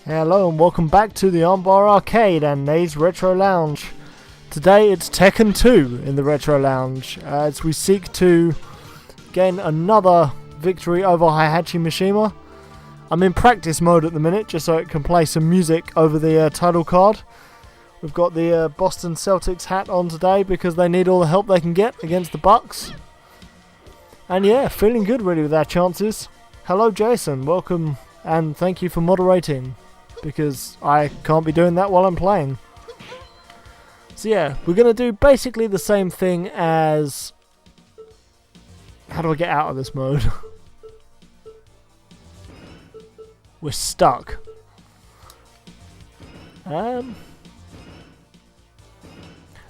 Hello and welcome back to the Armbar Arcade and Nate's Retro Lounge. Today it's Tekken 2 in the Retro Lounge as we seek to gain another victory over Heihachi Mishima. I'm in practice mode at the minute just so it can play some music over the title card. We've got the Boston Celtics hat on today because they need all the help they can get against the Bucks. And yeah, feeling good really with our chances. Hello Jason, welcome and thank you for moderating, because I can't be doing that while I'm playing. So yeah, we're going to do basically the same thing as... How do I get out of this mode? We're stuck.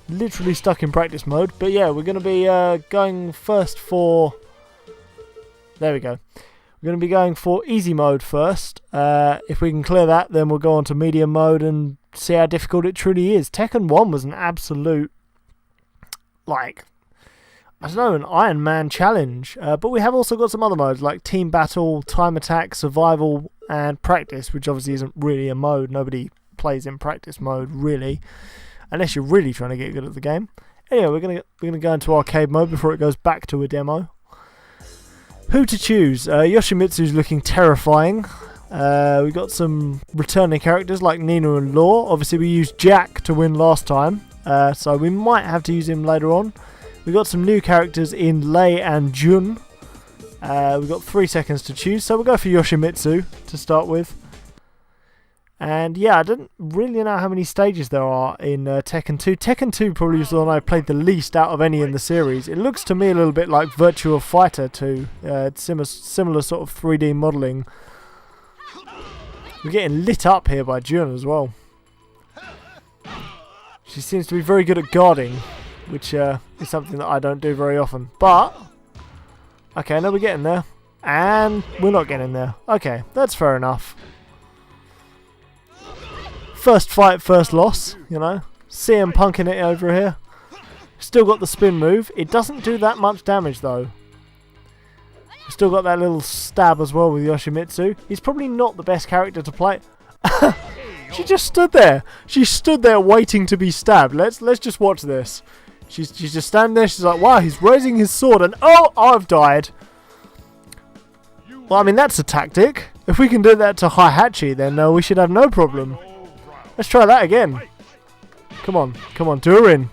Literally stuck in practice mode. But yeah, we're going to be going first for... There we go. We're going to be going for easy mode first. If we can clear that, then we'll go on to medium mode and see how difficult it truly is. Tekken 1 was an absolute, like, I don't know, an Iron Man challenge. But we have also got some other modes like Team Battle, Time Attack, Survival, and Practice, which obviously isn't really a mode. Nobody plays in practice mode, really, unless you're really trying to get good at the game. Anyway, we're gonna go into arcade mode before it goes back to a demo. Who to choose? Yoshimitsu's looking terrifying. We got some returning characters like Nina and Law. Obviously we used Jack to win last time, so we might have to use him later on. We got some new characters in Lei and Jun. We've got 3 seconds to choose, so we'll go for Yoshimitsu to start with. And yeah, I don't really know how many stages there are in Tekken 2. Tekken 2 probably was the one I played the least out of any in the series. It looks to me a little bit like Virtua Fighter 2. It's similar sort of 3D modelling. We're getting lit up here by Jun as well. She seems to be very good at guarding, which is something that I don't do very often. But, okay, now we're getting there. And we're not getting there. Okay, that's fair enough. First fight, first loss, you know. CM punking it over here. Still got the spin move. It doesn't do that much damage though. Still got that little stab as well with Yoshimitsu. He's probably not the best character to play. She just stood there. She stood there waiting to be stabbed. Let's just watch this. She's just standing there. She's like, wow, he's raising his sword and oh, I've died. Well, I mean, that's a tactic. If we can do that to Heihachi, then we should have no problem. Let's try that again. Come on, do her in.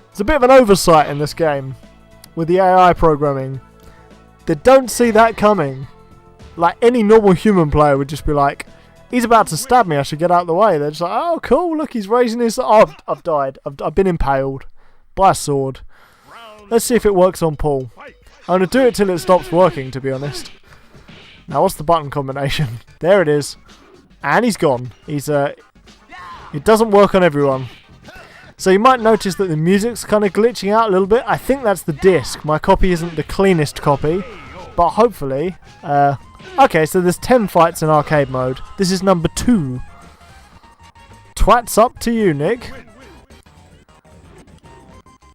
There's a bit of an oversight in this game with the AI programming. They don't see that coming. Like any normal human player would just be like, he's about to stab me, I should get out of the way. They're just like, oh cool, look, he's raising his... Oh, I've died. I've been impaled by a sword. Let's see if it works on Paul. I'm going to do it till it stops working, to be honest. Now, what's the button combination? There it is. And he's gone. It doesn't work on everyone. So you might notice that the music's kind of glitching out a little bit. I think that's the disc. My copy isn't the cleanest copy. But hopefully... okay, so there's 10 fights in arcade mode. This is number 2. Twats up to you, Nick.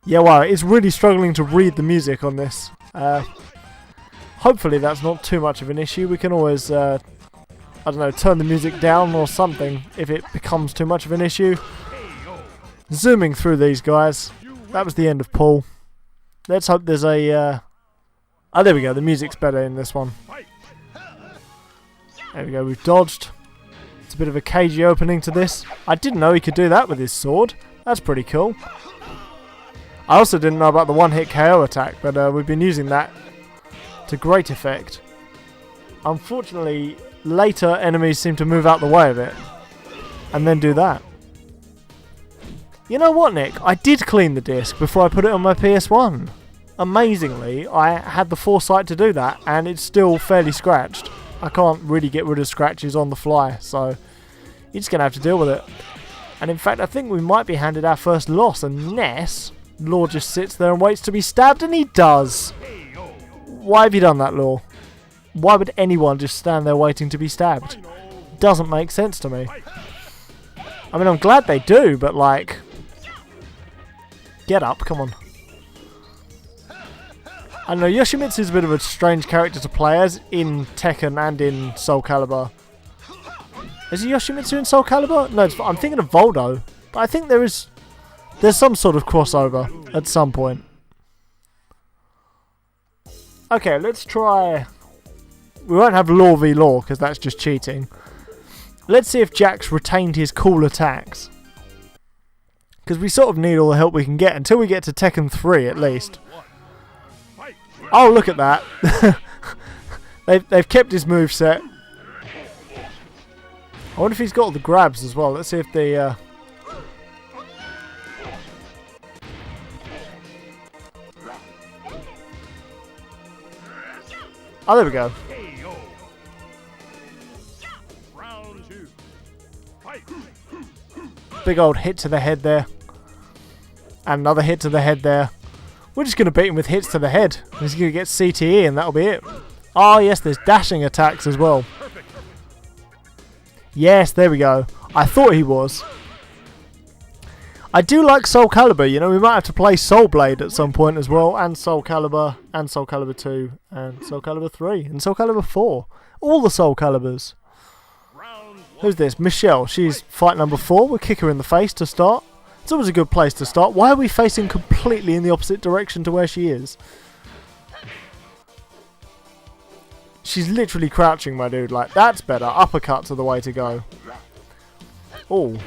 Yeah, wow, it's really struggling to read the music on this. Hopefully that's not too much of an issue. We can always... I don't know, turn the music down or something if it becomes too much of an issue. Zooming through these guys. That was the end of Paul. Let's hope there's a... Oh, there we go. The music's better in this one. There we go. We've dodged. It's a bit of a cagey opening to this. I didn't know he could do that with his sword. That's pretty cool. I also didn't know about the one-hit KO attack, but we've been using that to great effect. Unfortunately... Later, enemies seem to move out the way of it. And then do that. You know what, Nick? I did clean the disc before I put it on my PS1. Amazingly, I had the foresight to do that, and it's still fairly scratched. I can't really get rid of scratches on the fly, so you're just going to have to deal with it. And in fact, I think we might be handed our first loss, unless Law just sits there and waits to be stabbed, and he does. Why have you done that, Law? Why would anyone just stand there waiting to be stabbed? Doesn't make sense to me. I mean, I'm glad they do, but like... Get up, come on. I know Yoshimitsu's a bit of a strange character to play as in Tekken and in Soul Calibur. Is he Yoshimitsu in Soul Calibur? No, I'm thinking of Voldo. But I think there's some sort of crossover at some point. Okay, let's try... We won't have Law v Law because that's just cheating. Let's see if Jax retained his cool attacks. Because we sort of need all the help we can get until we get to Tekken 3 at least. Oh, look at that. They've kept his moveset. I wonder if he's got all the grabs as well. Let's see if the... Oh, there we go. Big old hit to the head there. And another hit to the head there. We're just going to beat him with hits to the head. He's going to get CTE and that'll be it. Oh yes, there's dashing attacks as well. Yes, there we go. I thought he was. I do like Soul Calibur, you know, we might have to play Soul Blade at some point as well, and Soul Calibur, and Soul Calibur 2, and Soul Calibur 3, and Soul Calibur 4. All the Soul Caliburs. Who's this? Michelle. She's fight number 4. We'll kick her in the face to start. It's always a good place to start. Why are we facing completely in the opposite direction to where she is? She's literally crouching, my dude. Like, that's better. Uppercuts are the way to go. Oh.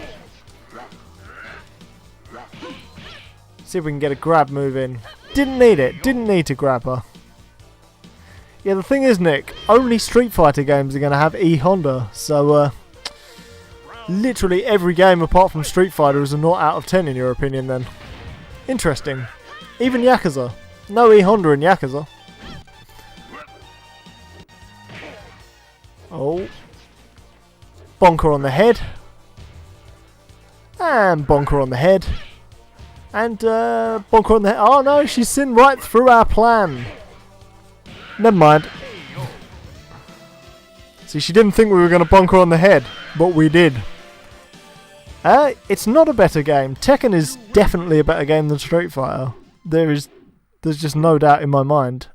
See if we can get a grab move in. Didn't need it. Didn't need to grab her. Yeah, the thing is, Nick, only Street Fighter games are going to have E-Honda. So, literally every game apart from Street Fighter is a 0 out of 10 in your opinion then. Interesting. Even Yakuza. No E-Honda in Yakuza. Oh. Bonker on the head. And bonker on the head. And bonker on the head. Oh no, she's seen right through our plan. Never mind. See, she didn't think we were going to bonker on the head, but we did. It's not a better game. Tekken is definitely a better game than Street Fighter. There's just no doubt in my mind.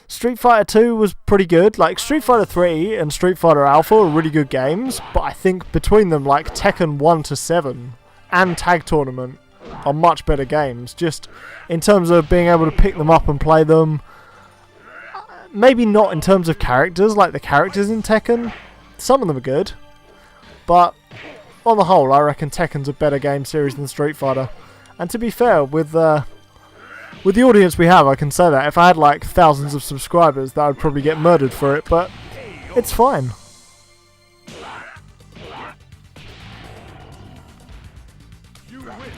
Street Fighter 2 was pretty good. Like, Street Fighter 3 and Street Fighter Alpha are really good games, but I think between them, like, Tekken 1 to 7 and Tag Tournament are much better games. Just in terms of being able to pick them up and play them. Maybe not in terms of characters, like the characters in Tekken. Some of them are good. But on the whole, I reckon Tekken's a better game series than Street Fighter. And to be fair, with the audience we have, I can say that. If I had like thousands of subscribers, that would probably get murdered for it, but it's fine.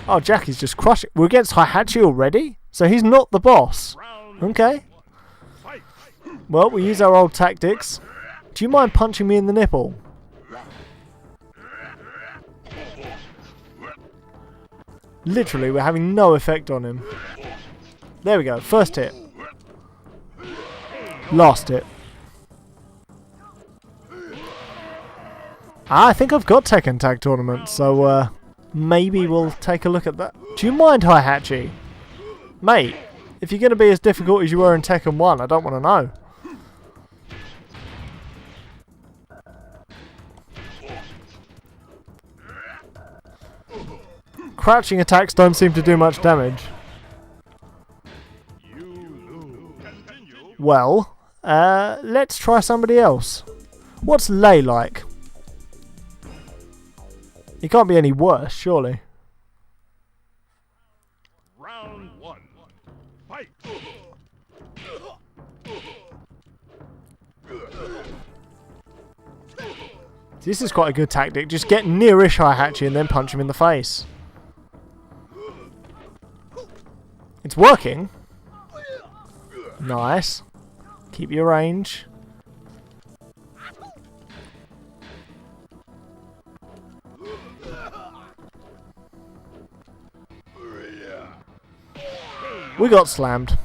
Oh, Jackie's just crushing. We're against Heihachi already? So he's not the boss. Okay. Well, we use our old tactics. Do you mind punching me in the nipple? Literally, we're having no effect on him. There we go. First hit. Last hit. I think I've got Tekken Tag Tournament, so maybe we'll take a look at that. Do you mind, Heihachi? Mate, if you're going to be as difficult as you were in Tekken 1, I don't want to know. Crouching attacks don't seem to do much damage. Well, let's try somebody else. What's Lei like? He can't be any worse, surely. Round 1. Fight. This is quite a good tactic. Just get nearish Heihachi and then punch him in the face. It's working. Nice. Keep your range. We got slammed.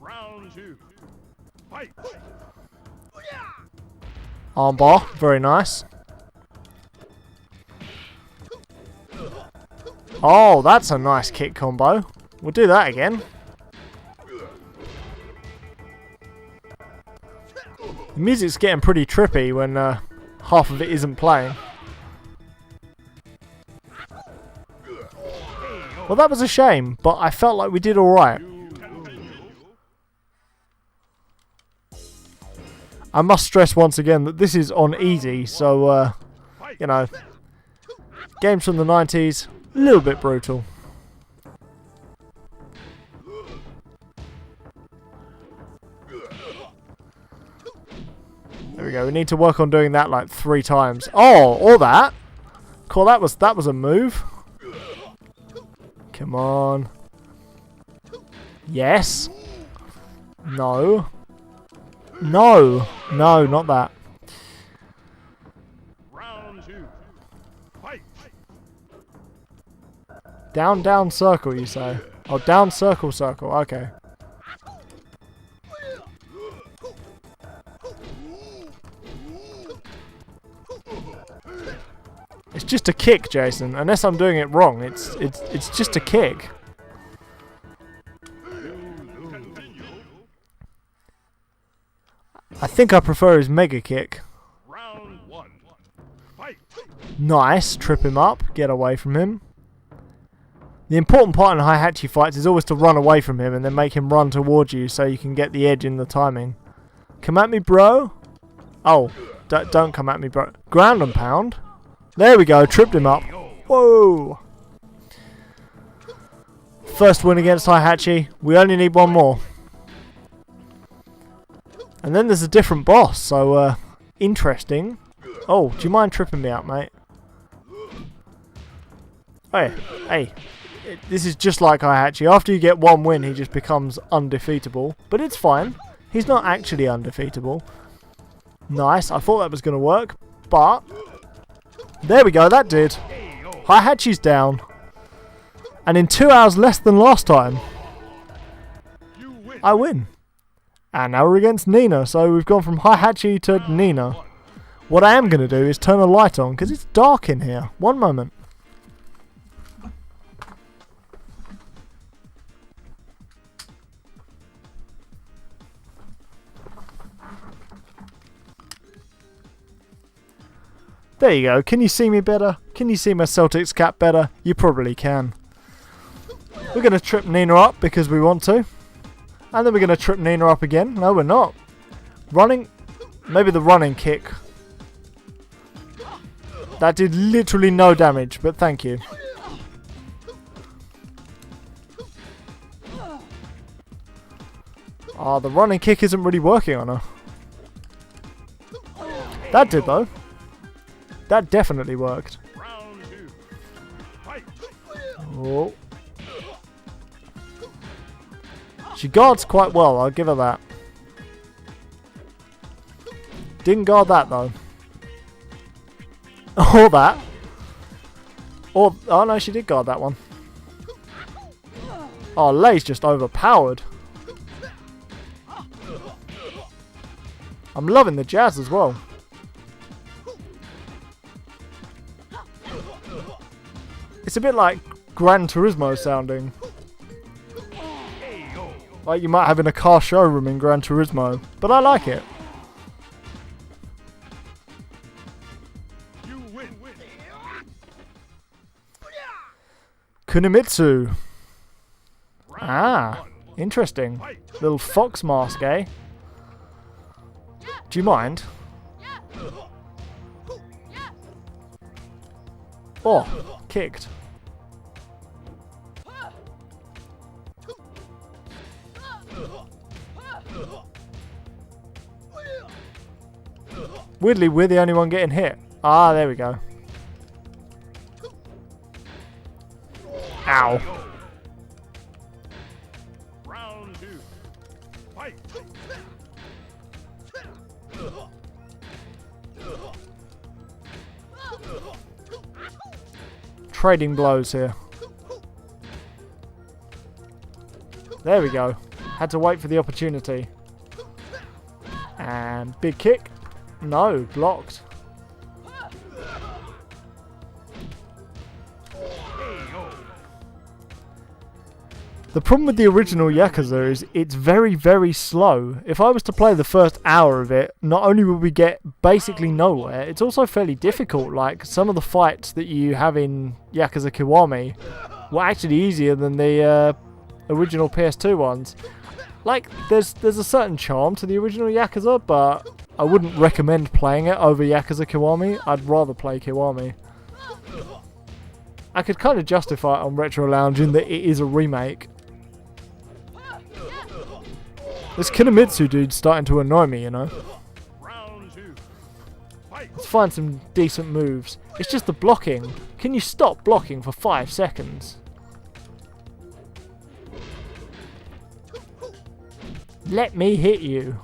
Round 2. Fight. Armbar, very nice. Oh, that's a nice kick combo. We'll do that again. The music's getting pretty trippy when half of it isn't playing. Well, that was a shame, but I felt like we did alright. I must stress once again that this is on easy, so, you know, games from the 90s, a little bit brutal. There we go, we need to work on doing that like 3 times. Oh, or that! Cool, that was a move. Come on. Yes. No. No. No, not that. Round 2. Fight. Down, down, circle, you say? Oh, down, circle, circle. Okay. It's just a kick, Jason. Unless I'm doing it wrong, it's just a kick. I think I prefer his mega kick. Round 1. Fight. Nice, trip him up, get away from him. The important part in Heihachi fights is always to run away from him and then make him run towards you so you can get the edge in the timing. Come at me, bro. Oh, don't come at me, bro. Ground and pound. There we go, tripped him up. Whoa. First win against Heihachi. We only need one more. And then there's a different boss, so interesting. Oh, do you mind tripping me up, mate? Hey. This is just like Heihachi. After you get one win, he just becomes undefeatable. But it's fine. He's not actually undefeatable. Nice. I thought that was going to work, but there we go. That did. Heihachi's down. And in 2 hours less than last time, I win. And now we're against Nina. So we've gone from Heihachi to Nina. What I am going to do is turn a light on because it's dark in here. One moment. There you go. Can you see me better? Can you see my Celtics cap better? You probably can. We're going to trip Nina up because we want to. And then we're going to trip Nina up again. No, we're not. Running. Maybe the running kick. That did literally no damage, but thank you. Oh, the running kick isn't really working on her. That did though. That definitely worked. Round 2. Fight. Oh. She guards quite well, I'll give her that. Didn't guard that though. Or that. Or, oh no, she did guard that one. Oh, Lei's just overpowered. I'm loving the jazz as well. It's a bit like Gran Turismo sounding. Like you might have in a car showroom in Gran Turismo. But I like it. You win. Kunimitsu. Ah, interesting. Little fox mask, eh? Do you mind? Oh, kicked. Weirdly, we're the only one getting hit. Ah, there we go. Ow. Round 2. Fight. Trading blows here. There we go. Had to wait for the opportunity. And big kick. No, blocked. The problem with the original Yakuza is it's very, very slow. If I was to play the first hour of it, not only would we get basically nowhere, it's also fairly difficult. Like, some of the fights that you have in Yakuza Kiwami were actually easier than the original PS2 ones. Like, there's a certain charm to the original Yakuza, but I wouldn't recommend playing it over Yakuza Kiwami. I'd rather play Kiwami. I could kind of justify it on Retro Lounge in that it is a remake. This Kinomitsu dude's starting to annoy me, you know. Let's find some decent moves. It's just the blocking. Can you stop blocking for 5 seconds? Let me hit you.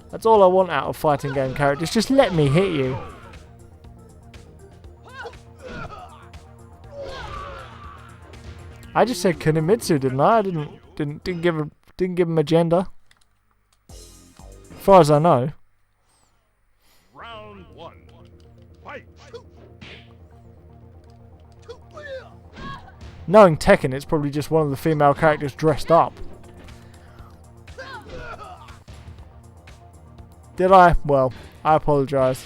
That's all I want out of fighting game characters. Just let me hit you. I just said Kinomitsu, didn't I? I didn't give him a gender. As far as I know. Round 1. Fight. Knowing Tekken, it's probably just one of the female characters dressed up. Did I? Well, I apologise.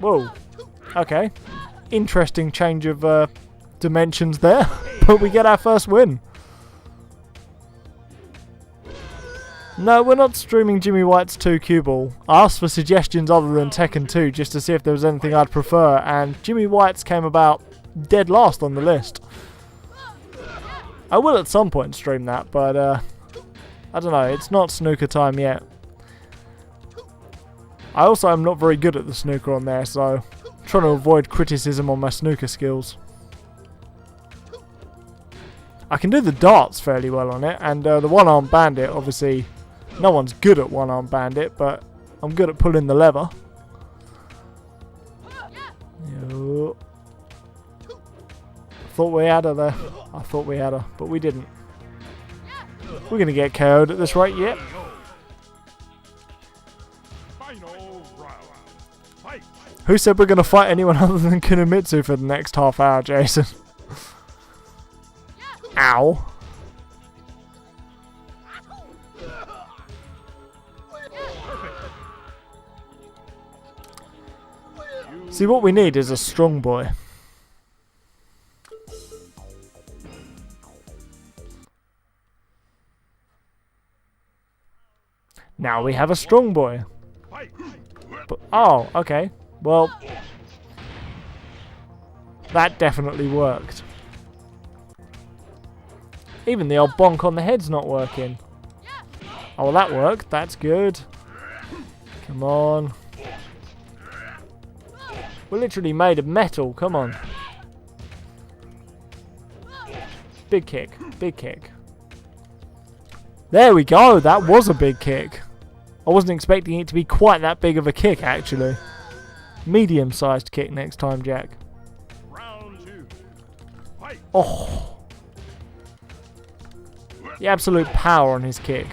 Whoa. Okay. Interesting change of dimensions there. But we get our first win. No, we're not streaming Jimmy White's 2 cue ball. I asked for suggestions other than Tekken 2 just to see if there was anything I'd prefer, and Jimmy White's came about dead last on the list. I will at some point stream that, but I don't know, it's not snooker time yet. I also am not very good at the snooker on there, so I'm trying to avoid criticism on my snooker skills. I can do the darts fairly well on it, and the one-arm bandit, obviously, no one's good at one-arm bandit, but I'm good at pulling the lever. Yo. Thought we had her there. I thought we had her, but we didn't. We're going to get KO'd at this rate, yep. Final round. Fight. Who said we're going to fight anyone other than Kinomitsu for the next half hour, Jason? Ow. See, what we need is a strong boy. Now we have a strong boy. But, oh, okay. Well, that definitely worked. Even the old bonk on the head's not working. Oh, well, that worked. That's good. Come on. We're literally made of metal. Come on. Big kick. Big kick. There we go. That was a big kick. I wasn't expecting it to be quite that big of a kick, actually. Medium-sized kick next time, Jack. Round 2. Fight. Oh. The absolute power on his kick.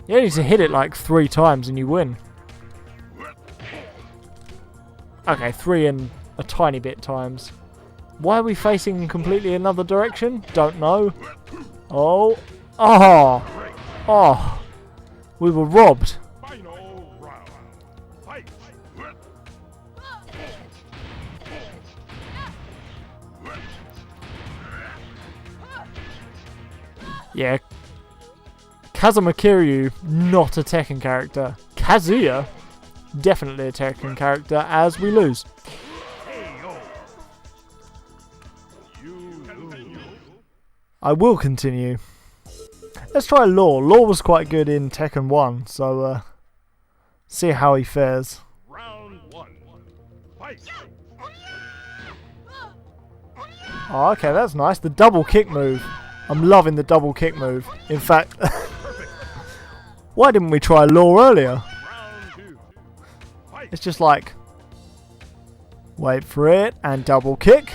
You only need to hit it like 3 times and you win. Okay, 3 and a tiny bit times. Why are we facing completely another direction? Don't know. Oh. Oh. Oh. We were robbed. Final round. Fight. Yeah. Kazuma Kiryu, not a Tekken character. Kazuya, definitely a Tekken character, as we lose. I will continue. Let's try Law. Law was quite good in Tekken 1, so see how he fares. Round 1. Fight. Oh, okay, that's nice. The double kick move. I'm loving the double kick move. In fact, why didn't we try Law earlier? Round 2. Fight. It's just like, wait for it, and double kick.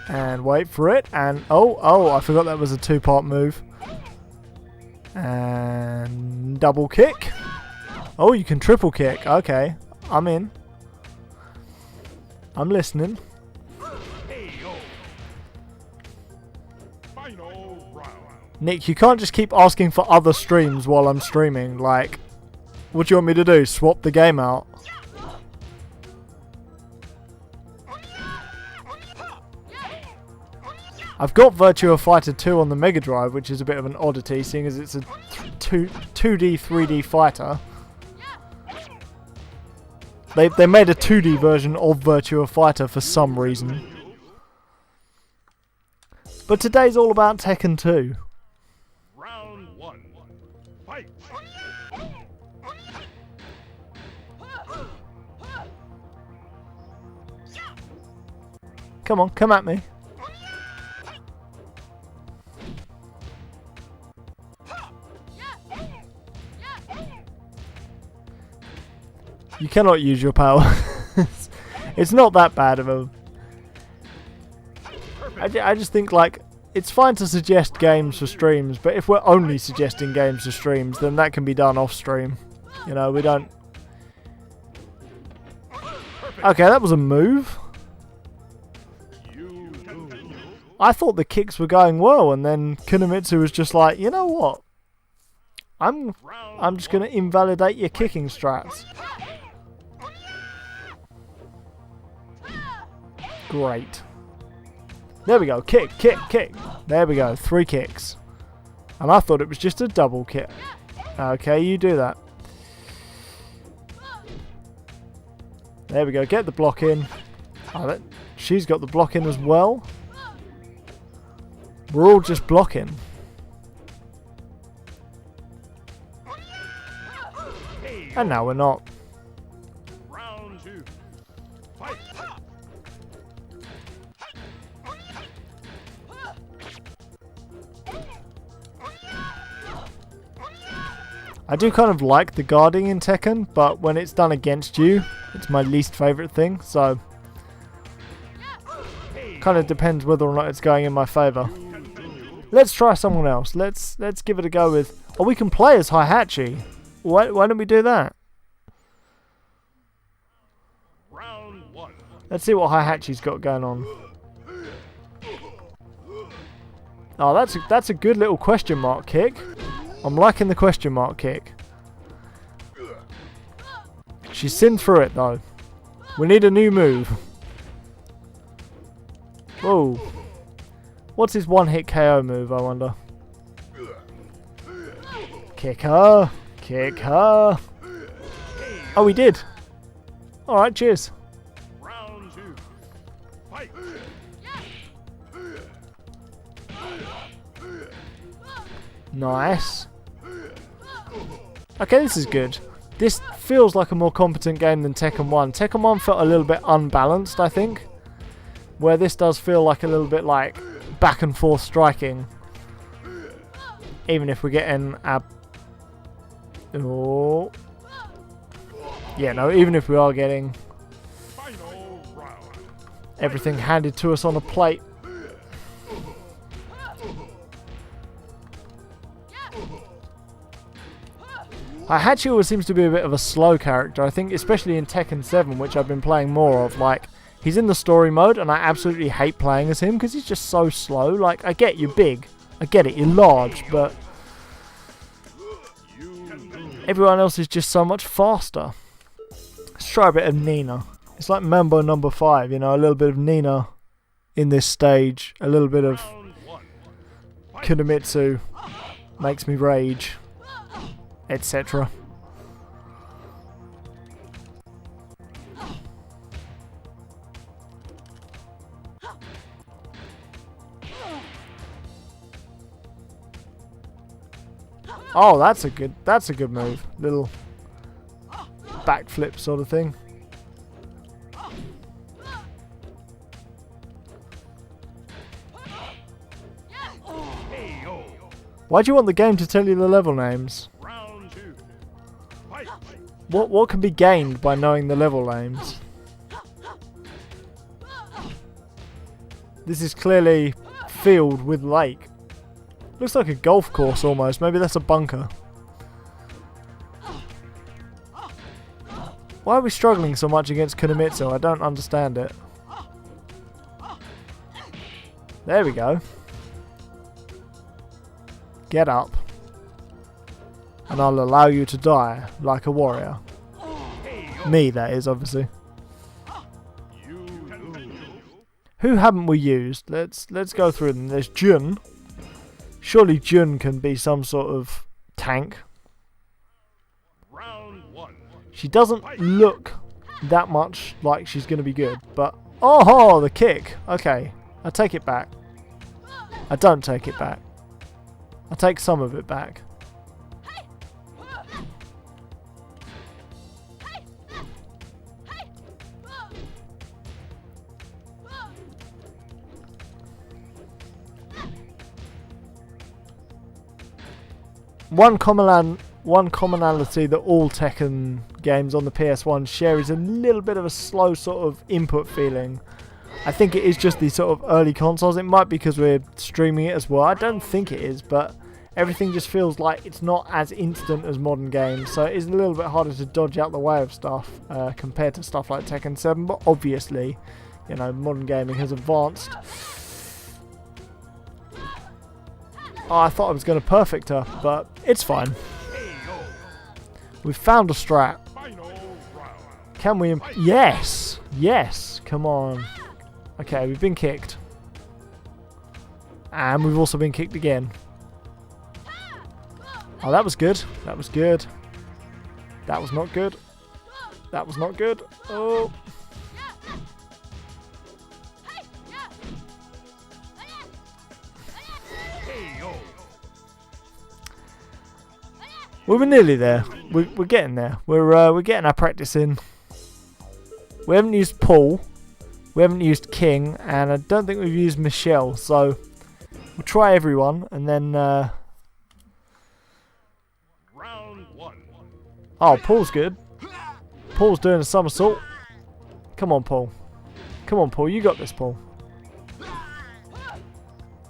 And wait for it, and oh, I forgot that was a 2-part move. And double kick. Oh, you can triple kick. Okay, I'm in. I'm listening. KO. Final round. Nick, you can't just keep asking for other streams while I'm streaming. Like, what do you want me to do? Swap the game out? I've got Virtua Fighter 2 on the Mega Drive, which is a bit of an oddity, seeing as it's a 2D, 3D fighter. They made a 2D version of Virtua Fighter for some reason. But today's all about Tekken 2. Round 1. Fight. Come on, come at me. You cannot use your power. It's not that bad of a... I just think, like, it's fine to suggest games for streams, but if we're only suggesting games for streams, then that can be done off stream. You know, we don't... Okay, that was a move. I thought the kicks were going well, and then Kunimitsu was just like, you know what? I'm just going to invalidate your kicking strats. Great. There we go. Kick, kick, kick. There we go. 3 kicks. And I thought it was just a double kick. Okay, you do that. There we go. Get the block in. Oh, she's got the block in as well. We're all just blocking. And now we're not. Round 2. Fight. I do kind of like the guarding in Tekken, but when it's done against you, it's my least favourite thing, so... Kind of depends whether or not it's going in my favour. Let's try someone else. Let's give it a go with... Oh, we can play as Heihachi. Why don't we do that? Round 1. Let's see what Heihachi's got going on. Oh, that's a good little question mark kick. I'm liking the question mark kick. She's sinned through it though. We need a new move. Whoa. What's his one-hit KO move, I wonder? Kick her. Kick her. Oh, we did. Alright, cheers. Round 2. Fight. Nice. Okay, this is good. This feels like a more competent game than Tekken 1. Tekken 1 felt a little bit unbalanced, I think. Where this does feel like a little bit like back and forth striking. Even if we're getting a... Oh. Yeah, no, even if we are getting Final round. everything handed to us on a plate. Heihachi always seems to be a bit of a slow character, I think, especially in Tekken 7, which I've been playing more of. Like, he's in the story mode, and I absolutely hate playing as him because he's just so slow. Like, I get you're big, I get it, you're large, but everyone else is just so much faster. Let's try a bit of Nina. It's like Mambo number 5, you know, a little bit of Nina in this stage, a little bit of Round 1. Fight. Kunimitsu makes me rage, etc. Oh, that's a good move. Little backflip sort of thing. KO. Why do you want the game to tell you the level names? Round 2. Fight. What can be gained by knowing the level names? This is clearly field with lake. Looks like a golf course almost. Maybe that's a bunker. Why are we struggling so much against Kunimitsu? I don't understand it. There we go. Get up. And I'll allow you to die like a warrior. Me, that is, obviously. Who haven't we used? Let's go through them. There's Jun. Surely Jun can be some sort of tank. She doesn't look that much like she's going to be good, but... Oh, the kick! Okay, I take it back. I don't take it back. I take some of it back. One commonality that all Tekken games on the PS1 share is a little bit of a slow sort of input feeling. I think it is just the sort of early consoles. It might be because we're streaming it as well. I don't think it is, but everything just feels like it's not as instant as modern games. So it is a little bit harder to dodge out the way of stuff compared to stuff like Tekken 7. But obviously, you know, modern gaming has advanced. Oh, I thought I was going to perfect her, but it's fine. We've found a strat. Can we... Yes! Yes! Come on. Okay, we've been kicked. And we've also been kicked again. Oh, that was good. That was good. That was not good. That was not good. Oh. We were nearly there. We're getting there. We're getting our practice in. We haven't used Paul. We haven't used King, and I don't think we've used Michelle. So we'll try everyone, and then. Oh, Paul's good. Paul's doing a somersault. Come on, Paul. Come on, Paul. You got this, Paul.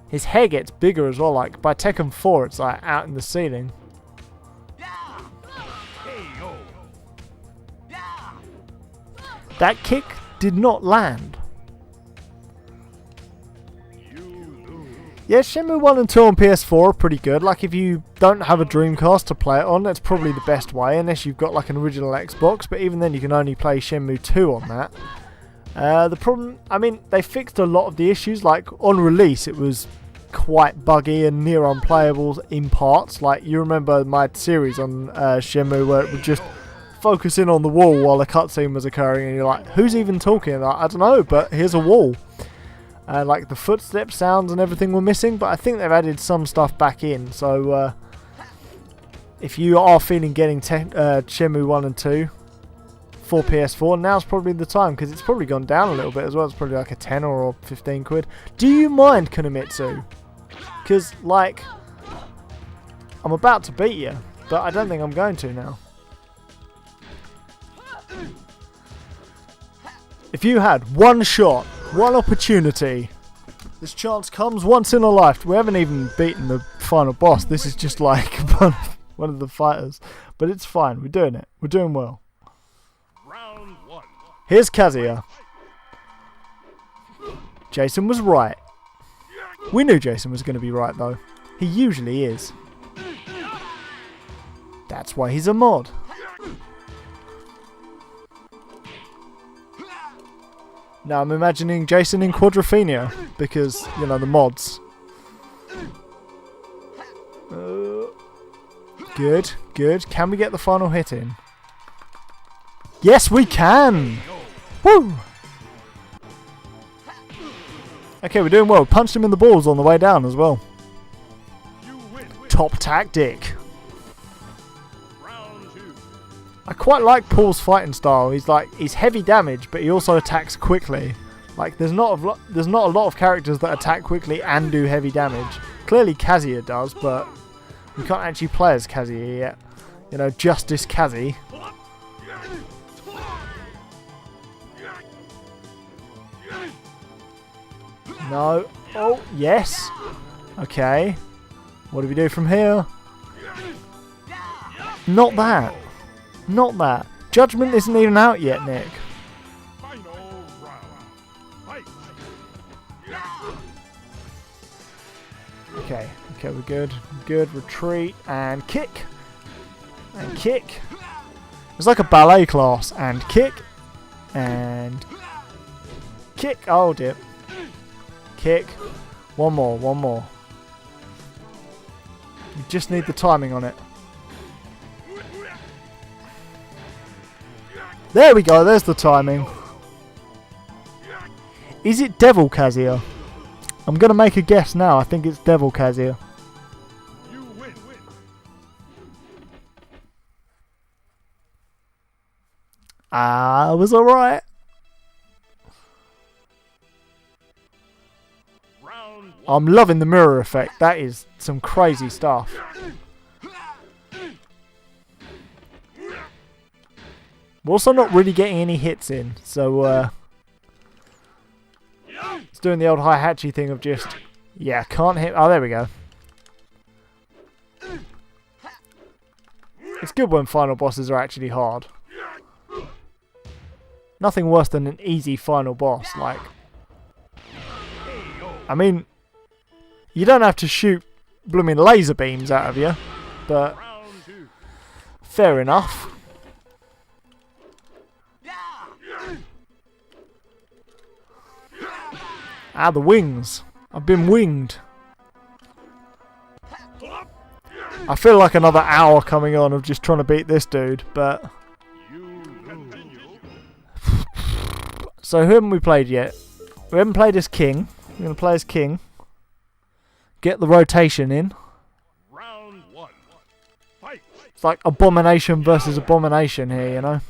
His hair gets bigger as well. Like by Tekken 4, it's like out in the ceiling. That kick did not land. Yeah, Shenmue 1 and 2 on PS4 are pretty good. Like, if you don't have a Dreamcast to play it on, that's probably the best way, unless you've got like an original Xbox, but even then you can only play Shenmue 2 on that. The problem, I mean, they fixed a lot of the issues. Like, on release, it was quite buggy and near unplayable in parts. Like, you remember my series on Shenmue where it would just focus in on the wall while a cutscene was occurring, and you're like, who's even talking? Like, I don't know, but here's a wall. Like the footstep sounds and everything were missing, but I think they've added some stuff back in. So if you are feeling getting Shenmue 1 and 2 for PS4, now's probably the time, because it's probably gone down a little bit as well. It's probably like a 10 or 15 quid. Do you mind, Kunimitsu? Because, like, I'm about to beat you, but I don't think I'm going to now. If you had one shot, one opportunity, this chance comes once in a life. We haven't even beaten the final boss. This is just like one of the fighters. But it's fine. We're doing it. We're doing well. Round 1. Here's Kazuya. Jason was right. We knew Jason was going to be right, though. He usually is. That's why he's a mod. Now I'm imagining Jason in Quadrophenia, because, you know, the mods. Good, good. Can we get the final hit in? Yes, we can! Woo! Okay, we're doing well. Punched him in the balls on the way down as well. Top tactic. I quite like Paul's fighting style. He's heavy damage, but he also attacks quickly. Like, there's not a lot of characters that attack quickly and do heavy damage. Clearly Kazuya does, but we can't actually play as Kazuya yet. You know, Justice Kazi. No. Oh, yes. Okay. What do we do from here? Not that. Not that. Judgment isn't even out yet, Nick. Final round. Fight. Okay, we're good. Good, retreat, and kick. And kick. It's like a ballet class. And kick. And kick. Oh, dear. Kick. One more. You just need the timing on it. There we go, there's the timing. Is it Devil Kazuya? I'm going to make a guess now. I think it's Devil Kazuya. You win. I was alright. Round one. I'm loving the mirror effect. That is some crazy stuff. We're also not really getting any hits in, so it's doing the old Hihachi thing of just, yeah, can't hit. Oh, there we go. It's good when final bosses are actually hard. Nothing worse than an easy final boss. Like, I mean, you don't have to shoot blooming laser beams out of you, but Round two. fair enough. Ah, the wings. I've been winged. I feel like another hour coming on of just trying to beat this dude, but... You continue. So who haven't we played yet? We haven't played as King. We're going to play as King. Get the rotation in. Round one. Fight. It's like Abomination versus Abomination here, you know?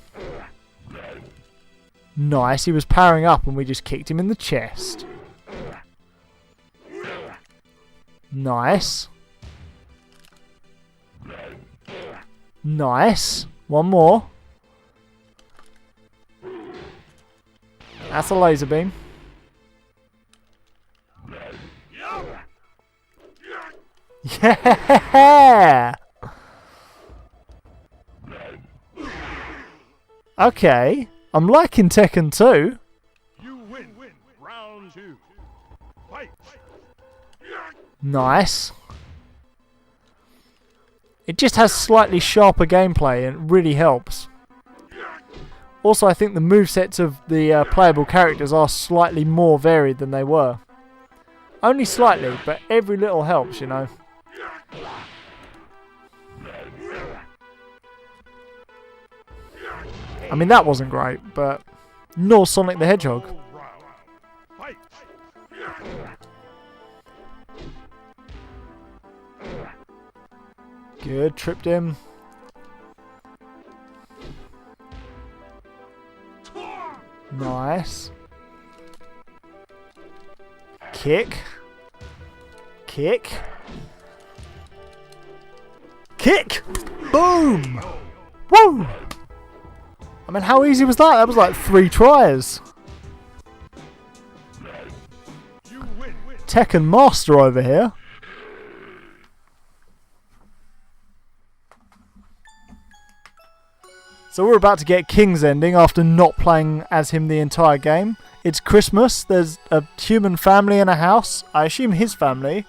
Nice, he was powering up and we just kicked him in the chest. Nice. Nice. One more. That's a laser beam. Yeah! Okay. I'm liking Tekken 2. You win. Round two. Fight. Nice. It just has slightly sharper gameplay and it really helps. Also, I think the movesets of the playable characters are slightly more varied than they were. Only slightly, but every little helps, you know. I mean, that wasn't great, but nor Sonic the Hedgehog. Final round. Fight. Good, tripped him. Nice. Kick. Kick. Kick! Boom! Woo! I mean, how easy was that? That was like 3 tries. You win. Tekken Master over here. So we're about to get King's ending after not playing as him the entire game. It's Christmas. There's a human family in a house. I assume his family.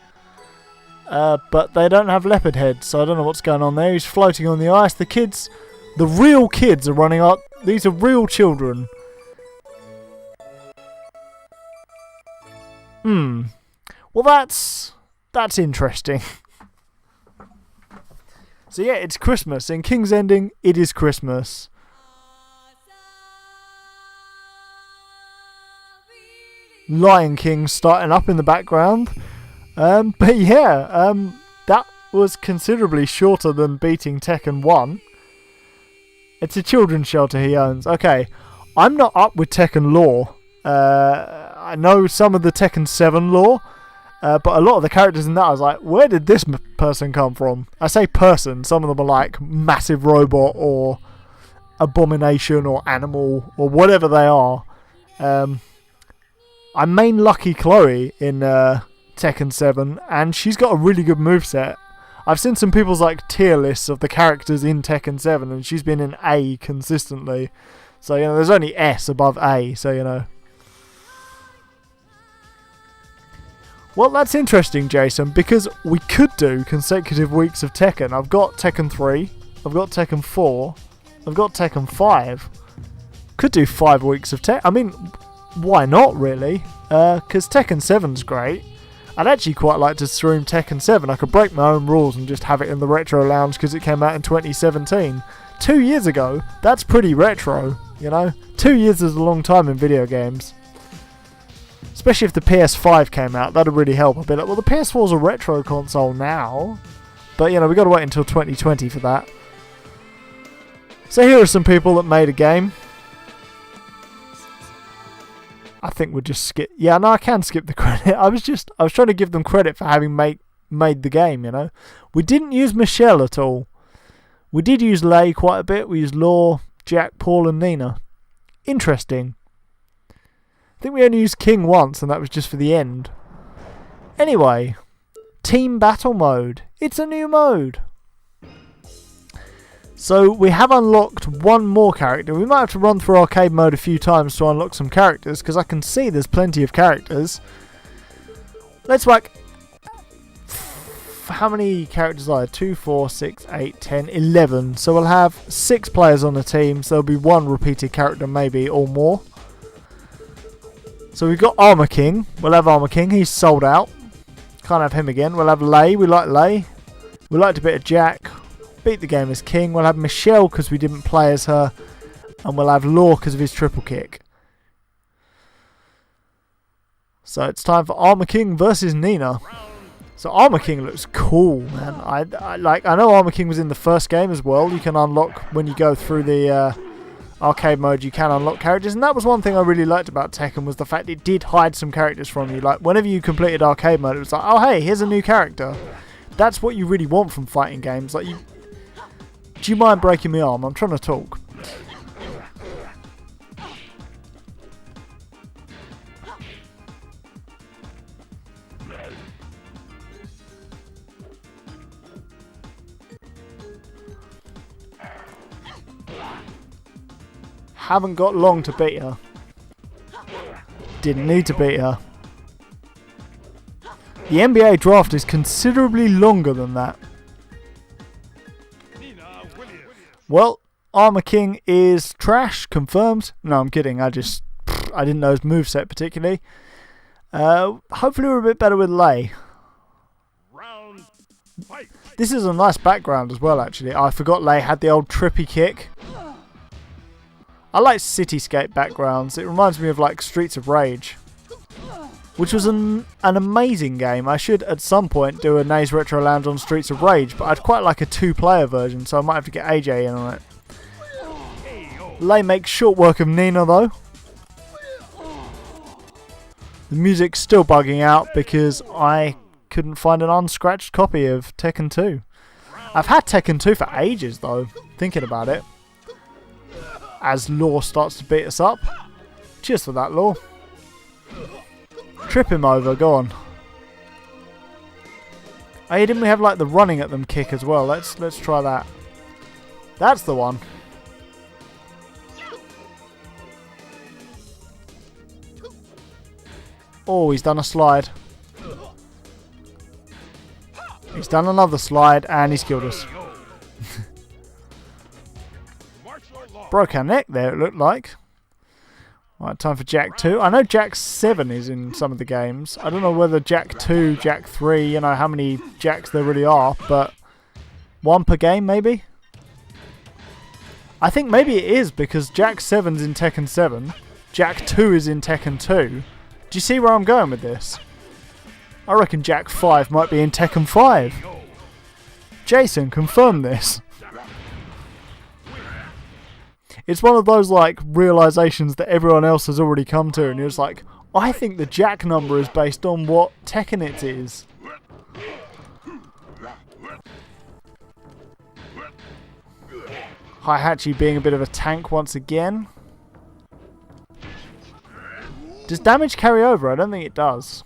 But they don't have leopard heads, so I don't know what's going on there. He's floating on the ice. The kids, the real kids are running up. These are real children. Well, that's interesting. So yeah, it's Christmas. In King's Ending, it is Christmas. Lion King starting up in the background. But yeah, that was considerably shorter than beating Tekken 1. It's a children's shelter he owns. Okay, I'm not up with Tekken lore. I know some of the Tekken 7 lore. But a lot of the characters in that, I was like, where did this person come from? I say person, some of them are like massive robot or abomination or animal or whatever they are. I main Lucky Chloe in Tekken 7 and she's got a really good moveset. I've seen some people's like tier lists of the characters in Tekken 7, and she's been in A consistently. So, you know, there's only S above A, so, you know. Well, that's interesting, Jason, because we could do consecutive weeks of Tekken. I've got Tekken 3, I've got Tekken 4, I've got Tekken 5. Could do 5 weeks of Tekken. I mean, why not, really? Because Tekken 7's great. I'd actually quite like to stream Tekken 7. I could break my own rules and just have it in the Retro Lounge because it came out in 2017. 2 years ago, that's pretty retro, you know? 2 years is a long time in video games. Especially if the PS5 came out, that'd really help. I'd be like, well, the PS4's a retro console now. But, you know, we've got to wait until 2020 for that. So here are some people that made a game. I think we'll just skip... Yeah, no, I can skip the credit. I was trying to give them credit for having made the game, you know. We didn't use Michelle at all. We did use Lei quite a bit. We used Law, Jack, Paul and Nina. Interesting. I think we only used King once, and that was just for the end. Anyway, Team Battle Mode. It's a new mode. So we have unlocked one more character. We might have to run through arcade mode a few times to unlock some characters, because I can see there's plenty of characters. Let's whack... How many characters are there? 2, 4, 6, 8, 10, 11. So we'll have 6 players on the team, so there'll be one repeated character maybe, or more. So we've got Armor King. We'll have Armor King. He's sold out. Can't have him again. We'll have Lei. We like Lei. We liked a bit of Jack. Beat the game as King. We'll have Michelle because we didn't play as her. And we'll have Law because of his triple kick. So it's time for Armor King versus Nina. So Armor King looks cool, man. I know Armor King was in the first game as well. You can unlock when you go through the... arcade mode, you can unlock characters, and that was one thing I really liked about Tekken, was the fact it did hide some characters from you. Like whenever you completed arcade mode, it was like, oh hey, here's a new character. That's what you really want from fighting games. Like, do you mind breaking my arm? I'm trying to talk. Haven't got long to beat her. Didn't need to beat her. The NBA draft is considerably longer than that. Well, Armor King is trash, confirmed. No, I'm kidding. I didn't know his moveset particularly. Hopefully we're a bit better with Lei. This is a nice background as well, actually. I forgot Lei had the old trippy kick. I like cityscape backgrounds. It reminds me of like Streets of Rage, which was an amazing game. I should at some point do a Nays Retro Lounge on Streets of Rage, but I'd quite like a 2-player version, so I might have to get AJ in on it. Lei makes short work of Nina though. The music's still bugging out because I couldn't find an unscratched copy of Tekken 2. I've had Tekken 2 for ages though, thinking about it. As Law starts to beat us up. Cheers for that, Law. Trip him over, go on. Oh yeah, didn't we have like the running at them kick as well? Let's try that. That's the one. Oh, he's done a slide. He's done another slide and he's killed us. Broke our neck there, it looked like. Right, time for Jack 2. I know Jack 7 is in some of the games. I don't know whether Jack 2, Jack 3, you know, how many Jacks there really are, but 1 per game, maybe? I think maybe it is, because Jack 7's in Tekken 7. Jack 2 is in Tekken 2. Do you see where I'm going with this? I reckon Jack 5 might be in Tekken 5. Jason, confirm this. It's one of those like realizations that everyone else has already come to, and you're just like, I think the Jack number is based on what Tekken it is. Hihachi being a bit of a tank once again. Does damage carry over? I don't think it does.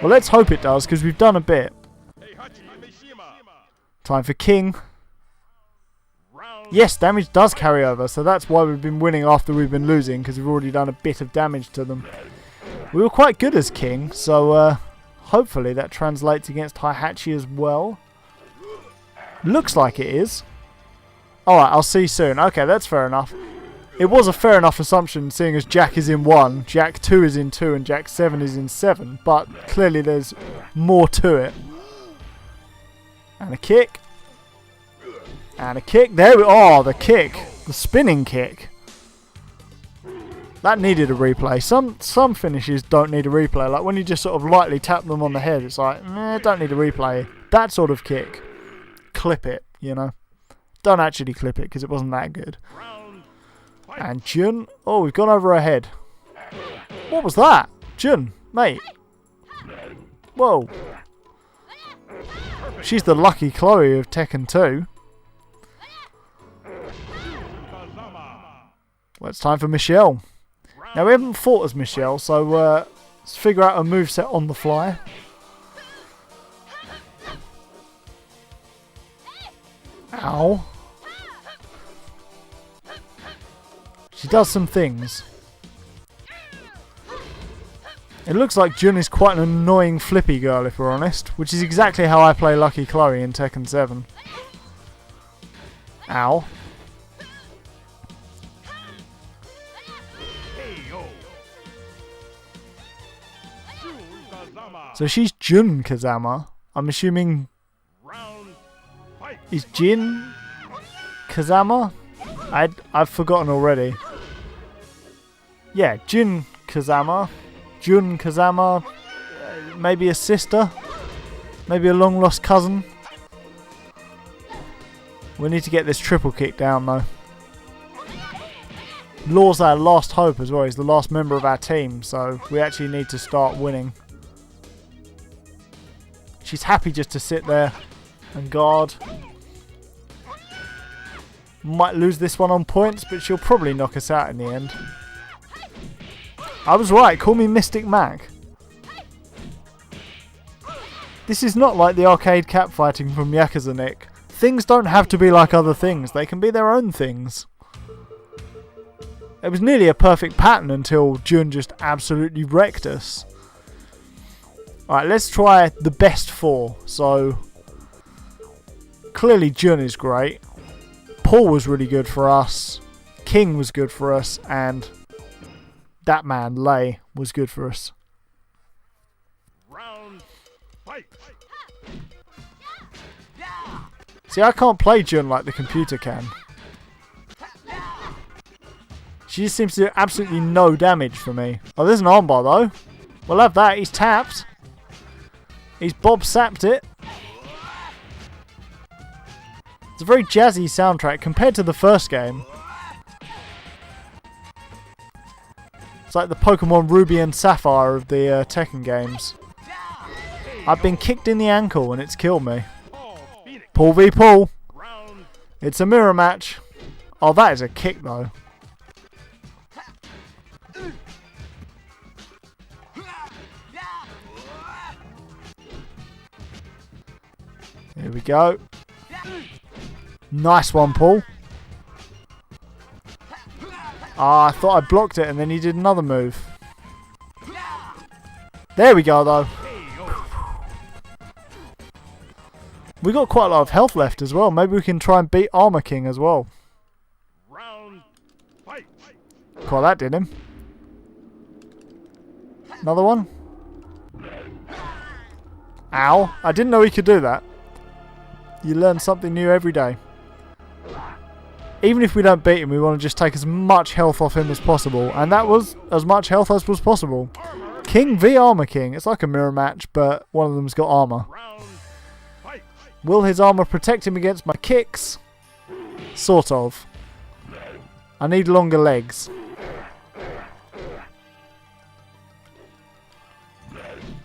Well, let's hope it does, because we've done a bit. Time for King. Yes, damage does carry over, so that's why we've been winning after we've been losing, because we've already done a bit of damage to them. We were quite good as King, so hopefully that translates against Heihachi as well. Looks like it is. Alright, I'll see soon. Okay, that's fair enough. It was a fair enough assumption, seeing as Jack is in 1, Jack 2 is in 2, and Jack 7 is in 7, but clearly there's more to it. And a kick. And a kick. There we are. The kick. The spinning kick. That needed a replay. Some finishes don't need a replay. Like when you just sort of lightly tap them on the head, it's like, don't need a replay. That sort of kick. Clip it, you know. Don't actually clip it because it wasn't that good. And Jun. Oh, we've gone over her head. What was that? Jun, mate. Whoa. She's the lucky Chloe of Tekken 2. Well, it's time for Michelle. Now, we haven't fought as Michelle, so let's figure out a moveset on the fly. Ow. She does some things. It looks like Jun is quite an annoying flippy girl, if we're honest, which is exactly how I play Lucky Chloe in Tekken 7. Ow. So she's Jun Kazama. I'm assuming is Jin Kazama? I've forgotten already. Yeah, Jin Kazama. Jun Kazama. Maybe a sister. Maybe a long lost cousin. We need to get this triple kick down though. Law's our last hope as well. He's the last member of our team, so we actually need to start winning. She's happy just to sit there and guard. Might lose this one on points, but she'll probably knock us out in the end. I was right, call me Mystic Mac. This is not like the arcade cat fighting from Yakuza Nick. Things don't have to be like other things, they can be their own things. It was nearly a perfect pattern until Jun just absolutely wrecked us. Alright, let's try the best 4. So, clearly Jun is great. Paul was really good for us. King was good for us. And that man, Lei, was good for us. Round fight. See, I can't play Jun like the computer can. She just seems to do absolutely no damage for me. Oh, there's an armbar though. We'll have that. He's tapped. He's Bob sapped it. It's a very jazzy soundtrack compared to the first game. It's like the Pokemon Ruby and Sapphire of the Tekken games. I've been kicked in the ankle and it's killed me. Paul v Paul. It's a mirror match. Oh, that is a kick though. Here we go. Nice one, Paul. Ah, I thought I blocked it and then he did another move. There we go, though. We got quite a lot of health left as well. Maybe we can try and beat Armor King as well. Quite that did him. Another one. Ow. I didn't know he could do that. You learn something new every day. Even if we don't beat him, we want to just take as much health off him as possible. And that was as much health as was possible. King v Armor King. It's like a mirror match, but one of them's got armor. Will his armor protect him against my kicks? Sort of. I need longer legs.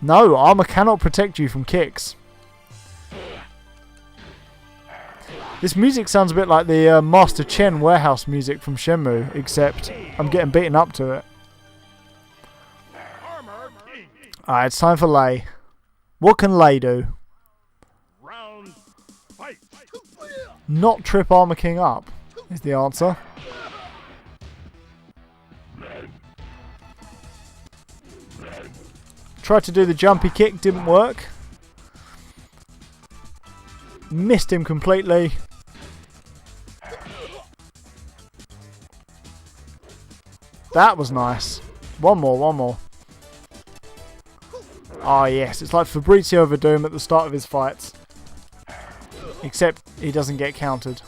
No, armor cannot protect you from kicks. This music sounds a bit like the Master Chen warehouse music from Shenmue, except I'm getting beaten up to it. Alright, it's time for Lei. What can Lei do? Round. Fight. Not trip Armor King up is the answer. Tried to do the jumpy kick, didn't work. Missed him completely. That was nice. One more, one more. Ah, yes, it's like Fabrizio Verdum at the start of his fights. Except he doesn't get countered.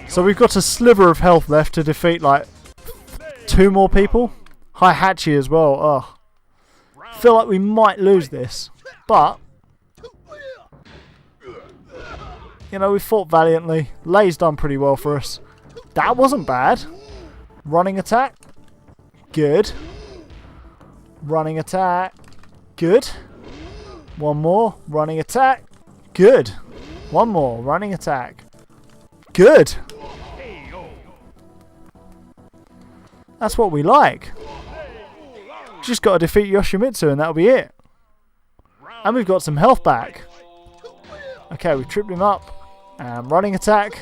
So we've got a sliver of health left to defeat like 2 more people. Hihachi as well. Ugh. Feel like we might lose this. But you know, we fought valiantly. Lei's done pretty well for us. That wasn't bad. Running attack. Good. Running attack. Good. One more. Running attack. Good. One more. Running attack. Good. That's what we like. Just got to defeat Yoshimitsu and that'll be it. And we've got some health back. Okay, we've tripped him up. And running attack.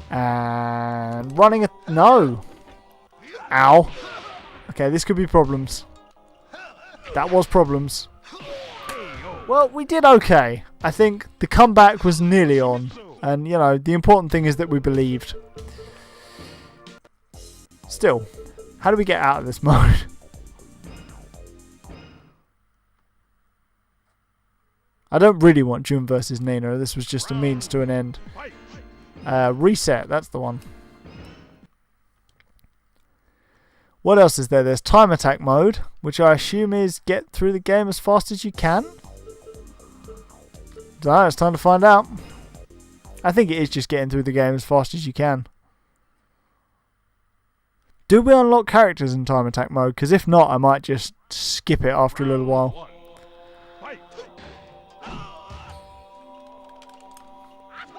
And running... No! Ow. Okay, this could be problems. That was problems. Well, we did okay. I think the comeback was nearly on. And, you know, the important thing is that we believed. Still, how do we get out of this mode? I don't really want Jun versus Nina. This was just a means to an end. Reset, that's the one. What else is there? There's time attack mode, which I assume is get through the game as fast as you can. So it's time to find out. I think it is just getting through the game as fast as you can. Do we unlock characters in time attack mode? Because if not, I might just skip it after a little while.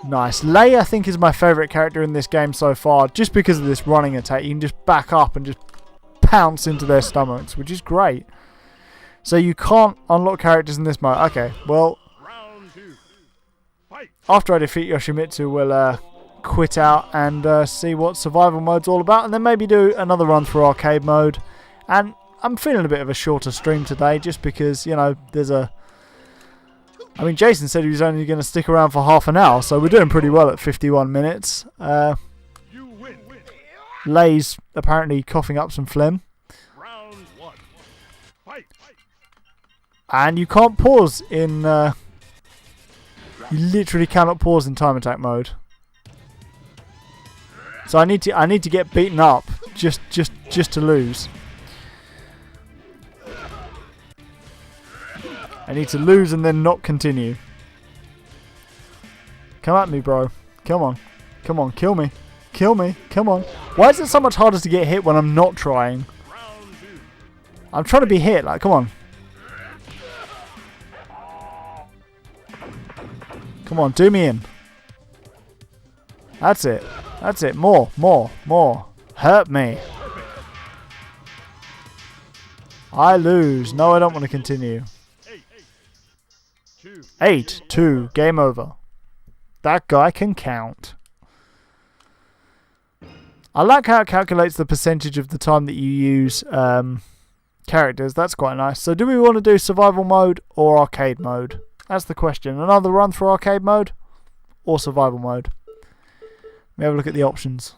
Nice. Lei, I think, is my favourite character in this game so far, just because of this running attack. You can just back up and just pounce into their stomachs, which is great. So you can't unlock characters in this mode. Okay, well, after I defeat Yoshimitsu, we'll quit out and see what survival mode's all about, and then maybe do another run through arcade mode. And I'm feeling a bit of a shorter stream today, just because, you know, there's a... I mean, Jason said he was only going to stick around for half an hour, so we're doing pretty well at 51 minutes. Lei's apparently coughing up some phlegm. And you can't pause in... you literally cannot pause in time attack mode. So I need to get beaten up just to lose. I need to lose and then not continue. Come at me, bro. Come on. Come on, kill me. Kill me. Come on. Why is it so much harder to get hit when I'm not trying? I'm trying to be hit, like, come on. Come on, do me in. That's it. That's it. More, more, more. Hurt me. I lose. No, I don't want to continue. 8-2. Game over. That guy can count. I like how it calculates the percentage of the time that you use characters. That's quite nice. So do we want to do survival mode or arcade mode? That's the question. Another run for arcade mode or survival mode? Let me have a look at the options.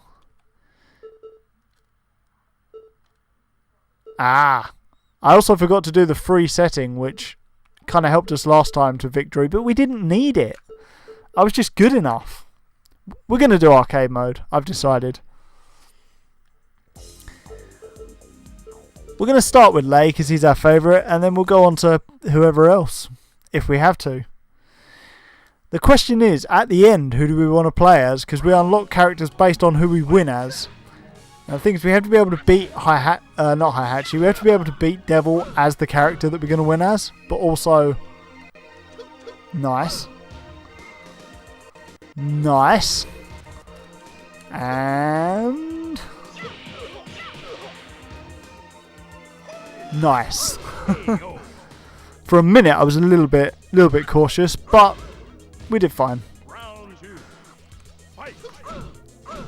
I also forgot to do the free setting, which kind of helped us last time to victory, but we didn't need it. I was just good enough. We're going to do arcade mode, I've decided. We're going to start with Lei because he's our favourite, and then we'll go on to whoever else, if we have to. The question is, at the end, who do we want to play as? Because we unlock characters based on who we win as. Now, the thing is, we have to be able to beat not Hihachi, we have to be able to beat Devil as the character that we're going to win as, but also... Nice. Nice. And nice. For a minute, I was a little bit cautious, but we did fine. Round 2. Fight.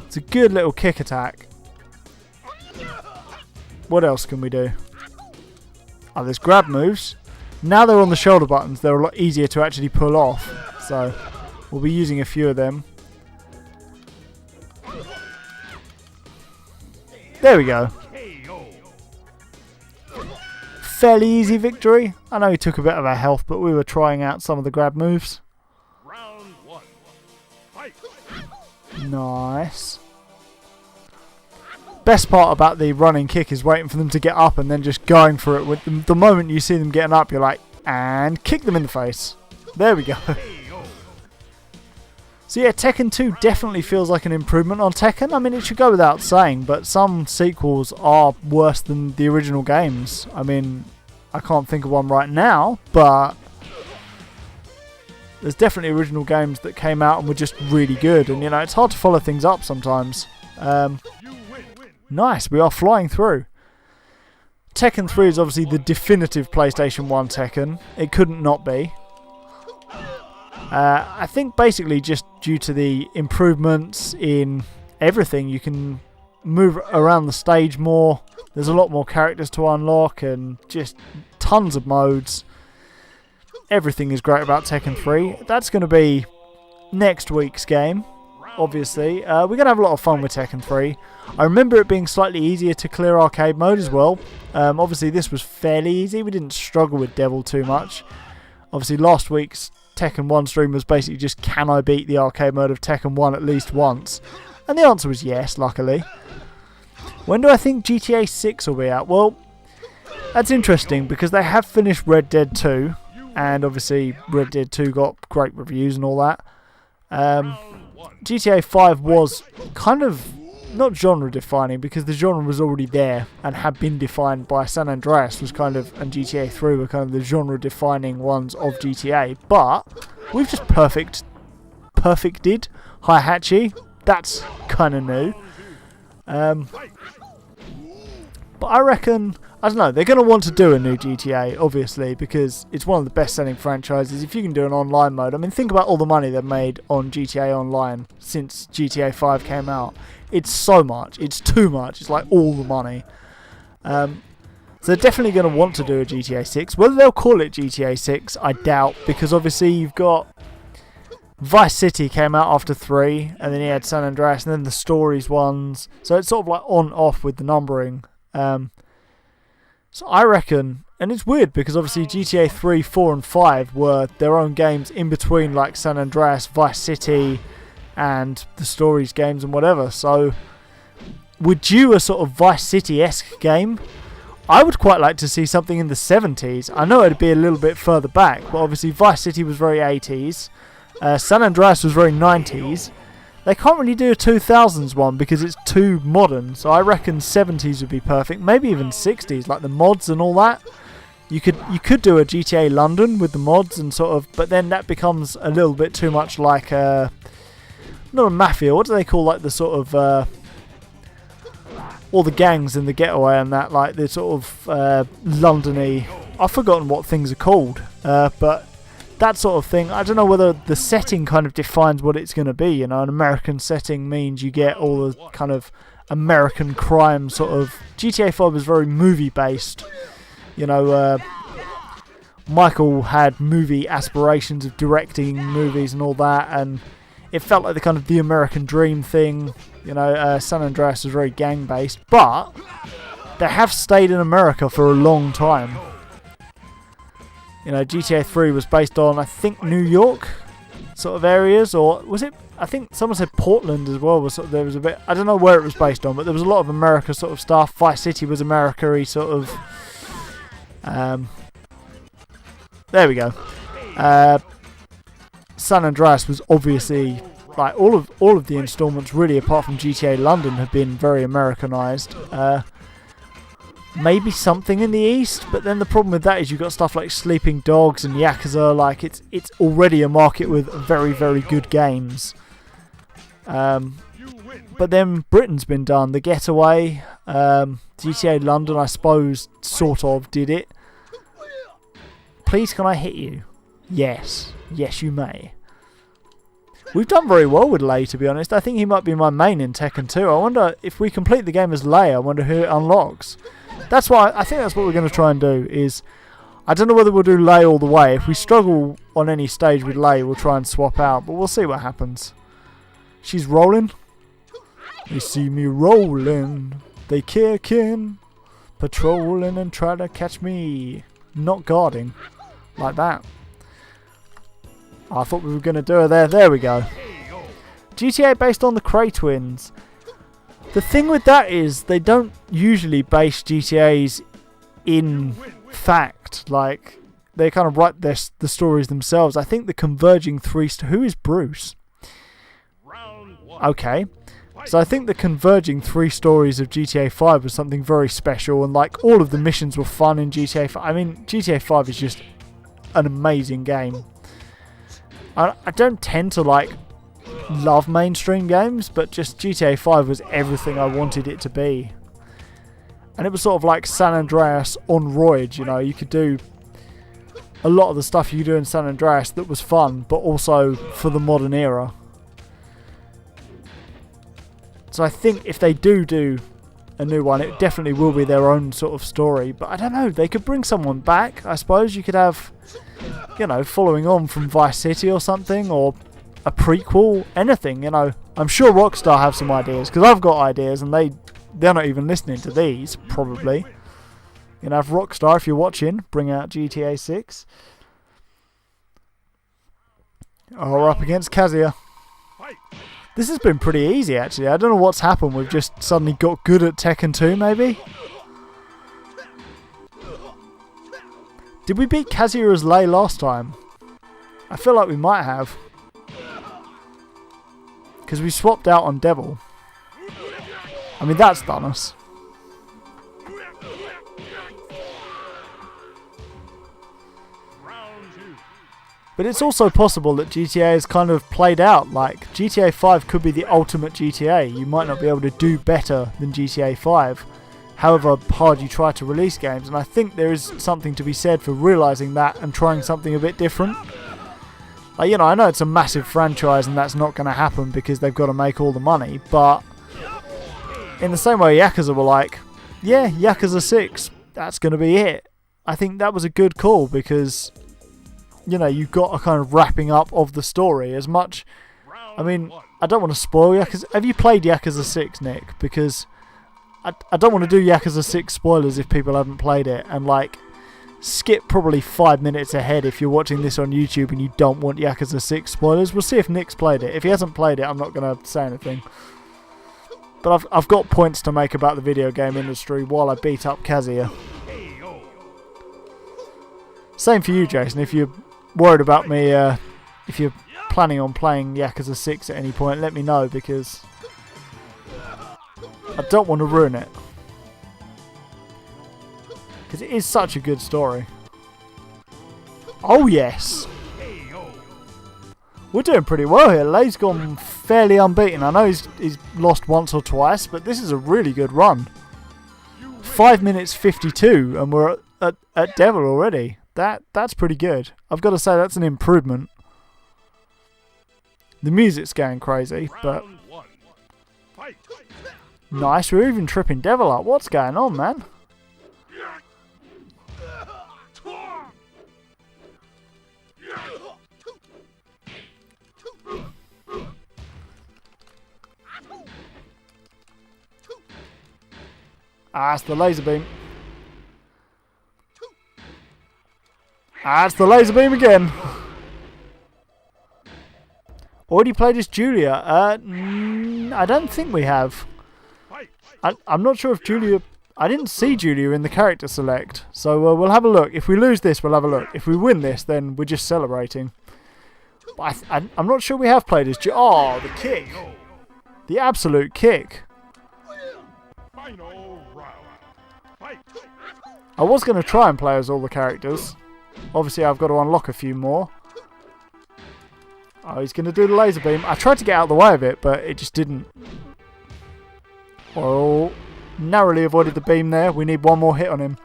It's a good little kick attack. What else can we do? Oh, there's grab moves. Now they're on the shoulder buttons, they're a lot easier to actually pull off. So we'll be using a few of them. There we go. Fairly easy victory. I know he took a bit of our health, but we were trying out some of the grab moves. Round 1. Fight. Nice. Best part about the running kick is waiting for them to get up and then just going for it. With them. The moment you see them getting up, you're like, and kick them in the face. There we go. So yeah, Tekken 2 definitely feels like an improvement on Tekken. I mean, it should go without saying, but some sequels are worse than the original games. I mean, I can't think of one right now, but there's definitely original games that came out and were just really good. And, you know, it's hard to follow things up sometimes. Nice, we are flying through. Tekken 3 is obviously the definitive PlayStation 1 Tekken. It couldn't not be. I think basically just due to the improvements in everything, you can move around the stage more. There's a lot more characters to unlock and just tons of modes. Everything is great about Tekken 3. That's going to be next week's game, obviously. We're going to have a lot of fun with Tekken 3. I remember it being slightly easier to clear arcade mode as well. Obviously this was fairly easy. We didn't struggle with Devil too much. Obviously last week's Tekken 1 stream was basically just, can I beat the arcade mode of Tekken 1 at least once? And the answer was yes, luckily. When do I think GTA 6 will be out? Well, that's interesting because they have finished Red Dead 2, and obviously Red Dead 2 got great reviews and all that. GTA 5 was kind of not genre defining because the genre was already there and had been defined by San Andreas was kind of, and GTA 3 were kind of the genre defining ones of GTA, but we've just perfected Hihachi. That's kind of new. But I reckon, I don't know, they're going to want to do a new GTA, obviously, because it's one of the best-selling franchises. If you can do an online mode, I mean, think about all the money they've made on GTA Online since GTA 5 came out. It's so much. It's too much. It's like all the money. So they're definitely going to want to do a GTA 6. Whether they'll call it GTA 6, I doubt, because obviously you've got Vice City came out after 3, and then you had San Andreas, and then the Stories ones. So it's sort of like on-off with the numbering. So I reckon, and it's weird because obviously GTA 3, 4 and 5 were their own games in between like San Andreas, Vice City and the Stories games and whatever. So would you a sort of Vice City-esque game? I would quite like to see something in the 70s. I know it'd be a little bit further back, but obviously Vice City was very 80s. San Andreas was very 90s. They can't really do a 2000s one because it's too modern, so I reckon 70s would be perfect, maybe even 60s, like the mods and all that. You could do a GTA London with the mods and sort of, but then that becomes a little bit too much like not a mafia. What do they call like the sort of all the gangs in the Getaway and that, like the sort of Londony. I've forgotten what things are called, but that sort of thing. I don't know whether the setting kind of defines what it's going to be. You know, an American setting means you get all the kind of American crime sort of. GTA 5 was very movie based. You know, Michael had movie aspirations of directing movies and all that, and it felt like the kind of the American dream thing. You know, San Andreas was very gang based, but they have stayed in America for a long time. You know, GTA 3 was based on, I think, New York sort of areas, or was it? I think someone said Portland as well. Was sort of, there was a bit. I don't know where it was based on, but there was a lot of America sort of stuff. Vice City was America-y sort of. There we go. San Andreas was obviously like all of the installments, really, apart from GTA London, have been very Americanized. Maybe something in the East, but then the problem with that is you've got stuff like Sleeping Dogs and Yakuza. Like it's already a market with very, very good games. You win. But then Britain's been done. The Getaway, GTA London, I suppose, sort of did it. Please, can I hit you? Yes. Yes, you may. We've done very well with Lei, to be honest. I think he might be my main in Tekken 2. I wonder if we complete the game as Lei, I wonder who it unlocks. That's why I think that's what we're going to try and do. Is I don't know whether we'll do Lei all the way. If we struggle on any stage with Lei, we'll try and swap out. But we'll see what happens. She's rolling. You see me rolling. They kicking, patrolling and try to catch me. Not guarding like that. I thought we were going to do her there. There we go. GTA based on the Cray twins. The thing with that is they don't usually base GTAs in fact. Like, they kind of write the stories themselves. I think the converging three... Who is Bruce? Okay. So I think the converging three stories of GTA 5 was something very special. And like, all of the missions were fun in GTA 5. I mean, GTA 5 is just an amazing game. I don't tend to like love mainstream games, but just GTA 5 was everything I wanted it to be. And it was sort of like San Andreas on roids, you know. You could do a lot of the stuff you do in San Andreas that was fun, but also for the modern era. So I think if they do a new one, it definitely will be their own sort of story. But I don't know, they could bring someone back. I suppose you could have, you know, following on from Vice City or something, or a prequel, anything, you know. I'm sure Rockstar have some ideas, because I've got ideas and they're not even listening to these, probably. You know, if Rockstar, if you're watching, bring out GTA 6. Oh, we're up against Kazuya. This has been pretty easy, actually. I don't know what's happened. We've just suddenly got good at Tekken 2, maybe? Did we beat Kazuya as Lei last time? I feel like we might have. Because we swapped out on Devil. I mean, that's done us. But it's also possible that GTA is kind of played out. Like, GTA 5 could be the ultimate GTA. You might not be able to do better than GTA 5. However hard you try to release games. And I think there is something to be said for realising that and trying something a bit different. Like, you know, I know it's a massive franchise and that's not going to happen because they've got to make all the money. But in the same way Yakuza were like, yeah, Yakuza 6, that's going to be it. I think that was a good call because, you know, you got a kind of wrapping up of the story as much. I mean, I don't want to spoil Yakuza. Have you played Yakuza 6, Nick? Because I don't want to do Yakuza 6 spoilers if people haven't played it. And, like, skip probably 5 minutes ahead if you're watching this on YouTube and you don't want Yakuza 6 spoilers. We'll see if Nick's played it. If he hasn't played it, I'm not going to say anything. But I've got points to make about the video game industry while I beat up Kazuya. Same for you, Jason. If you're worried about me, if you're planning on playing Yakuza 6 at any point, let me know, because I don't want to ruin it. Because it is such a good story. Oh yes! We're doing pretty well here. Lei's gone fairly unbeaten. I know he's lost once or twice, but this is a really good run. 5 minutes 52 and we're at Devil already. That's pretty good. I've got to say that's an improvement. The music's going crazy, but nice. We're even tripping Devil up. What's going on, man? Ah, it's the laser beam. Ah, it's the laser beam again. Already played as Julia? I don't think we have. I'm not sure if Julia... I didn't see Julia in the character select. So we'll have a look. If we lose this, we'll have a look. If we win this, then we're just celebrating. But I'm not sure we have played as Julia. Oh, the kick. The absolute kick. I was going to try and play as all the characters. Obviously, I've got to unlock a few more. Oh, he's going to do the laser beam. I tried to get out of the way of it, but it just didn't. Oh, narrowly avoided the beam there. We need one more hit on him.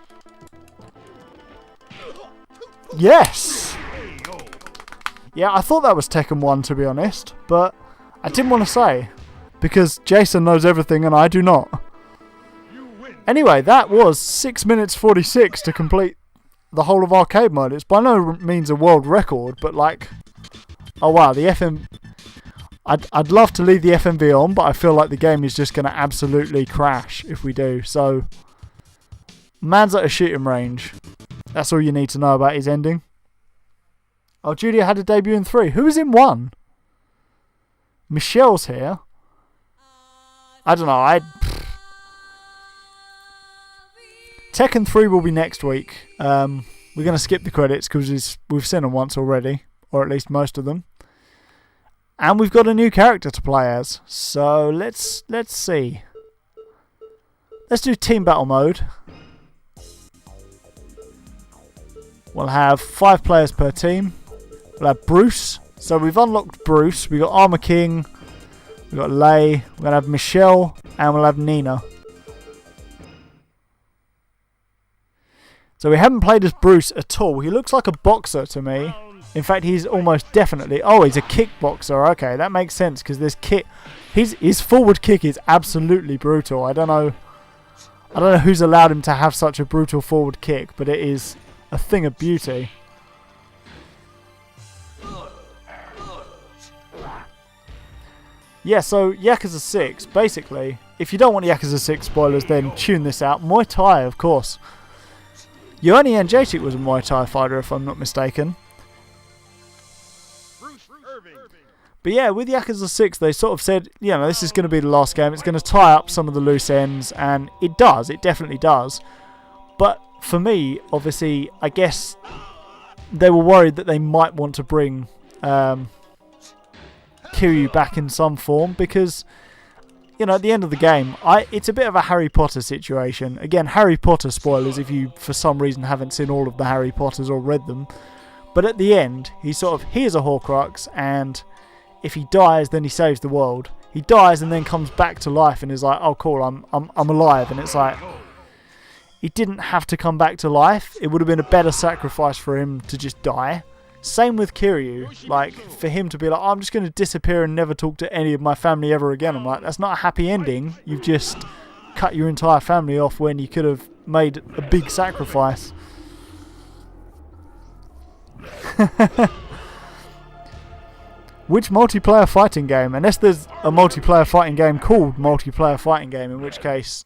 Yes! Yeah, I thought that was Tekken 1, to be honest, but I didn't want to say, because Jason knows everything and I do not. Anyway, that was 6 minutes 46 to complete the whole of arcade mode. It's by no means a world record, but like, oh wow, the FM... I'd love to leave the FMV on, but I feel like the game is just going to absolutely crash if we do. So, man's at a shooting range. That's all you need to know about his ending. Oh, Julia had a debut in 3. Who was in 1? Michelle's here. I don't know. Tekken 3 will be next week. We're going to skip the credits because we've seen them once already, or at least most of them. And we've got a new character to play as. So let's see. Let's do team battle mode. We'll have 5 players per team. We'll have Bruce. So we've unlocked Bruce. We've got Armor King. We've got Lei. We're going to have Michelle. And we'll have Nina. So we haven't played as Bruce at all. He looks like a boxer to me. In fact, he's almost definitely... Oh, he's a kickboxer. Okay, that makes sense because there's kick... His forward kick is absolutely brutal. I don't know who's allowed him to have such a brutal forward kick, but it is a thing of beauty. Yeah, so Yakuza 6, basically, if you don't want Yakuza 6 spoilers, then tune this out. Muay Thai, of course. Ioanni Jędrzejczyk was a Muay Thai fighter, if I'm not mistaken. But yeah, with Yakuza 6, they sort of said, you know, this is going to be the last game. It's going to tie up some of the loose ends, and it does. It definitely does. But for me, obviously, I guess they were worried that they might want to bring Kiryu back in some form because, you know, at the end of the game, it's a bit of a Harry Potter situation. Again, Harry Potter spoilers if you, for some reason, haven't seen all of the Harry Potters or read them. But at the end, he is a Horcrux, and if he dies, then he saves the world. He dies and then comes back to life and is like, oh cool, I'm alive. And it's like, he didn't have to come back to life. It would have been a better sacrifice for him to just die. Same with Kiryu. Like, for him to be like, I'm just going to disappear and never talk to any of my family ever again. I'm like, that's not a happy ending. You've just cut your entire family off when you could have made a big sacrifice. Which multiplayer fighting game? Unless there's a multiplayer fighting game called multiplayer fighting game, in which case,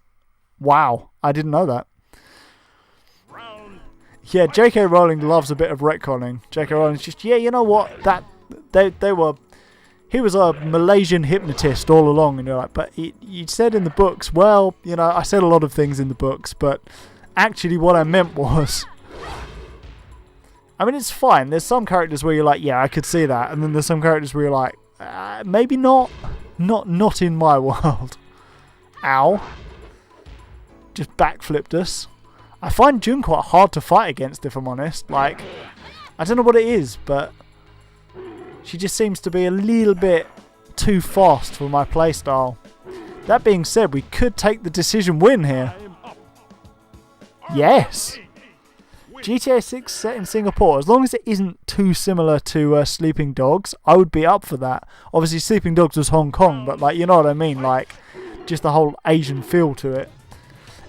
wow, I didn't know that. Yeah, J.K. Rowling loves a bit of retconning. J.K. Rowling's just, yeah, you know what? He was a Malaysian hypnotist all along, and you're like, but you said in the books, well, you know, I said a lot of things in the books, but actually what I meant was, I mean, it's fine. There's some characters where you're like, yeah, I could see that. And then there's some characters where you're like, maybe not. Not in my world. Ow. Just backflipped us. I find Jun quite hard to fight against, if I'm honest. Like, I don't know what it is, but she just seems to be a little bit too fast for my playstyle. That being said, we could take the decision win here. Yes. GTA 6 set in Singapore. As long as it isn't too similar to Sleeping Dogs, I would be up for that. Obviously, Sleeping Dogs was Hong Kong, but like, you know what I mean? Like, just the whole Asian feel to it.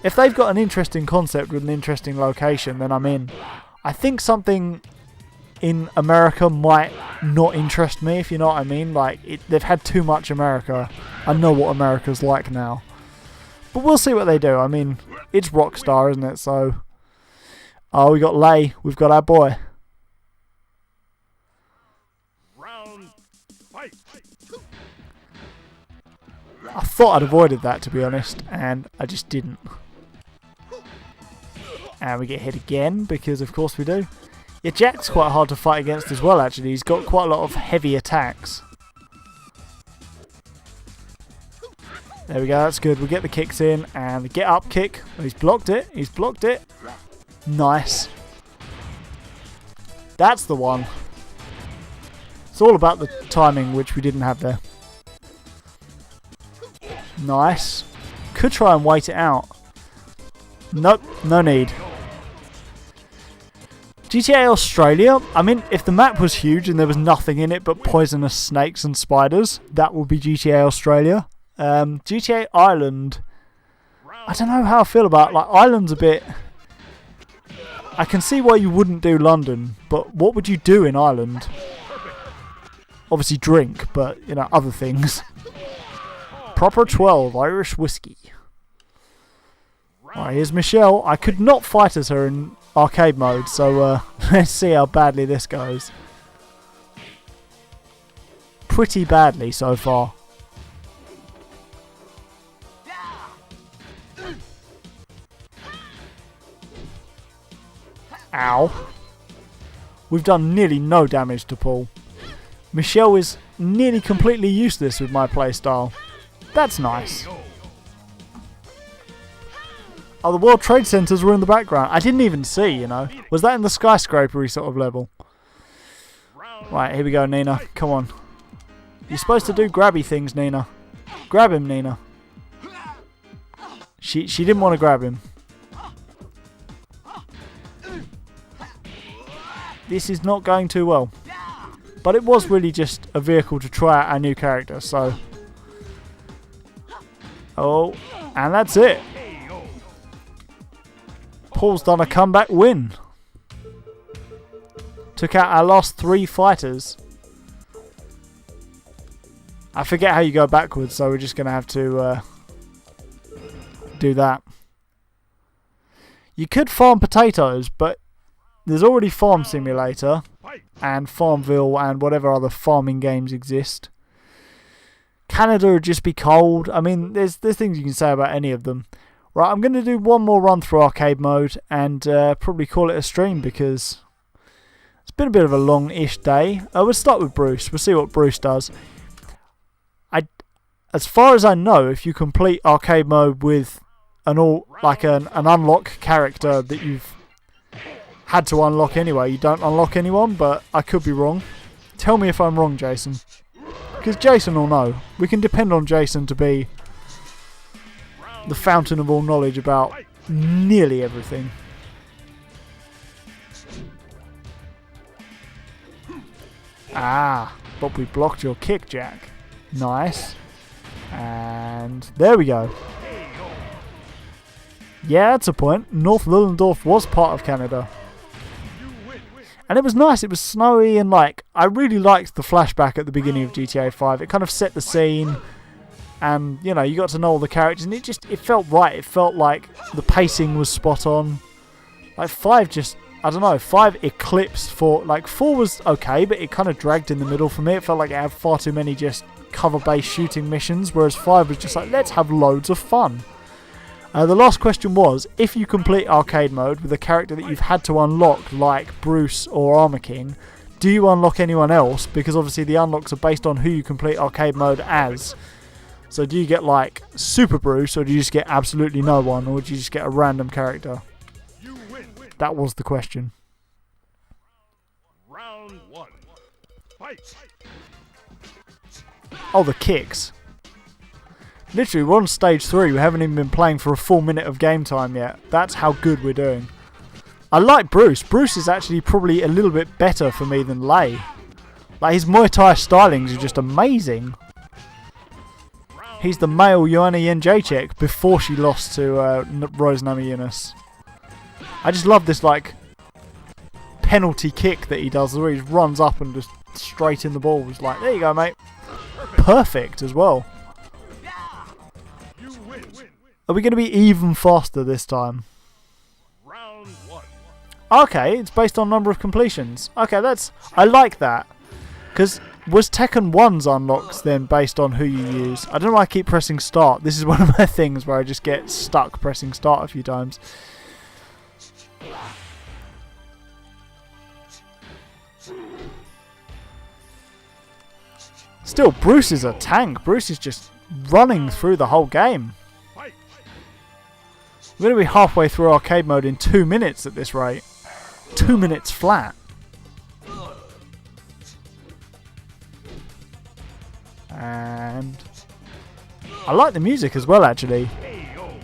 If they've got an interesting concept with an interesting location, then I'm in. I think something in America might not interest me, if you know what I mean. Like, they've had too much America. I know what America's like now. But we'll see what they do. I mean, it's Rockstar, isn't it? So, oh, we got Lei. We've got our boy. Round fight. I thought I'd avoided that, to be honest, and I just didn't. And we get hit again, because of course we do. Yeah, Jack's quite hard to fight against as well, actually. He's got quite a lot of heavy attacks. There we go, that's good. We get the kicks in, and the get up kick. Oh, he's blocked it. He's blocked it. Nice. That's the one. It's all about the timing, which we didn't have there. Nice. Could try and wait it out. Nope, no need. GTA Australia, I mean, if the map was huge and there was nothing in it but poisonous snakes and spiders, that would be GTA Australia. GTA Ireland, I don't know how I feel about it. Like, Ireland's a bit... I can see why you wouldn't do London, but what would you do in Ireland? Obviously drink, but, you know, other things. Proper 12 Irish whiskey. Alright, here's Michelle. I could not fight as her in arcade mode, so let's see how badly this goes. Pretty badly so far. Ow. We've done nearly no damage to Paul. Michelle is nearly completely useless with my playstyle. That's nice. Oh, the World Trade Centers were in the background. I didn't even see, you know. Was that in the skyscrapery sort of level? Right, here we go, Nina. Come on. You're supposed to do grabby things, Nina. Grab him, Nina. She didn't want to grab him. This is not going too well. But it was really just a vehicle to try out our new character, so... Oh, and that's it. Paul's done a comeback win. Took out our last 3 fighters. I forget how you go backwards, so we're just going to have to do that. You could farm potatoes, but there's already Farm Simulator and Farmville and whatever other farming games exist. Canada would just be cold. I mean, there's things you can say about any of them. Right, I'm going to do one more run through arcade mode and probably call it a stream because it's been a bit of a long-ish day. We'll start with Bruce. We'll see what Bruce does. As far as I know, if you complete arcade mode with an unlock character that you've had to unlock anyway, you don't unlock anyone, but I could be wrong. Tell me if I'm wrong, Jason. Because Jason will know. We can depend on Jason to be the fountain of all knowledge about nearly everything. Ah, but we blocked your kick, Jack. Nice. And there we go. Yeah, that's a point. North Lillendorf was part of Canada. And it was nice. It was snowy and I really liked the flashback at the beginning of GTA 5. It kind of set the scene. And, you know, you got to know all the characters. And it felt right. It felt like the pacing was spot on. 5 just, I don't know, 5 eclipsed 4. 4 was okay, but it kind of dragged in the middle for me. It felt like it had far too many just cover-based shooting missions. Whereas 5 was just let's have loads of fun. The last question was, if you complete arcade mode with a character that you've had to unlock, like Bruce or Armor King, do you unlock anyone else? Because obviously the unlocks are based on who you complete arcade mode as. So do you get Super Bruce, or do you just get absolutely no one, or do you just get a random character? That was the question. Round 1. Fight. Oh, the kicks. Literally, we're on stage 3. We haven't even been playing for a full minute of game time yet. That's how good we're doing. I like Bruce. Bruce is actually probably a little bit better for me than Lei. His Muay Thai stylings are just amazing. He's the male Joanna Jędrzejczyk before she lost to Rose Namajunas. I just love this penalty kick that he does where he just runs up and just straight in the ball. It's there you go, mate. Perfect as well. Are we going to be even faster this time? Round 1. Okay, it's based on number of completions. Okay, I like that. Because was Tekken 1's unlocks then based on who you use? I don't know why I keep pressing start. This is one of my things where I just get stuck pressing start a few times. Still, Bruce is a tank. Bruce is just running through the whole game. We're going to be halfway through arcade mode in 2 minutes at this rate. 2 minutes flat. And I like the music as well, actually.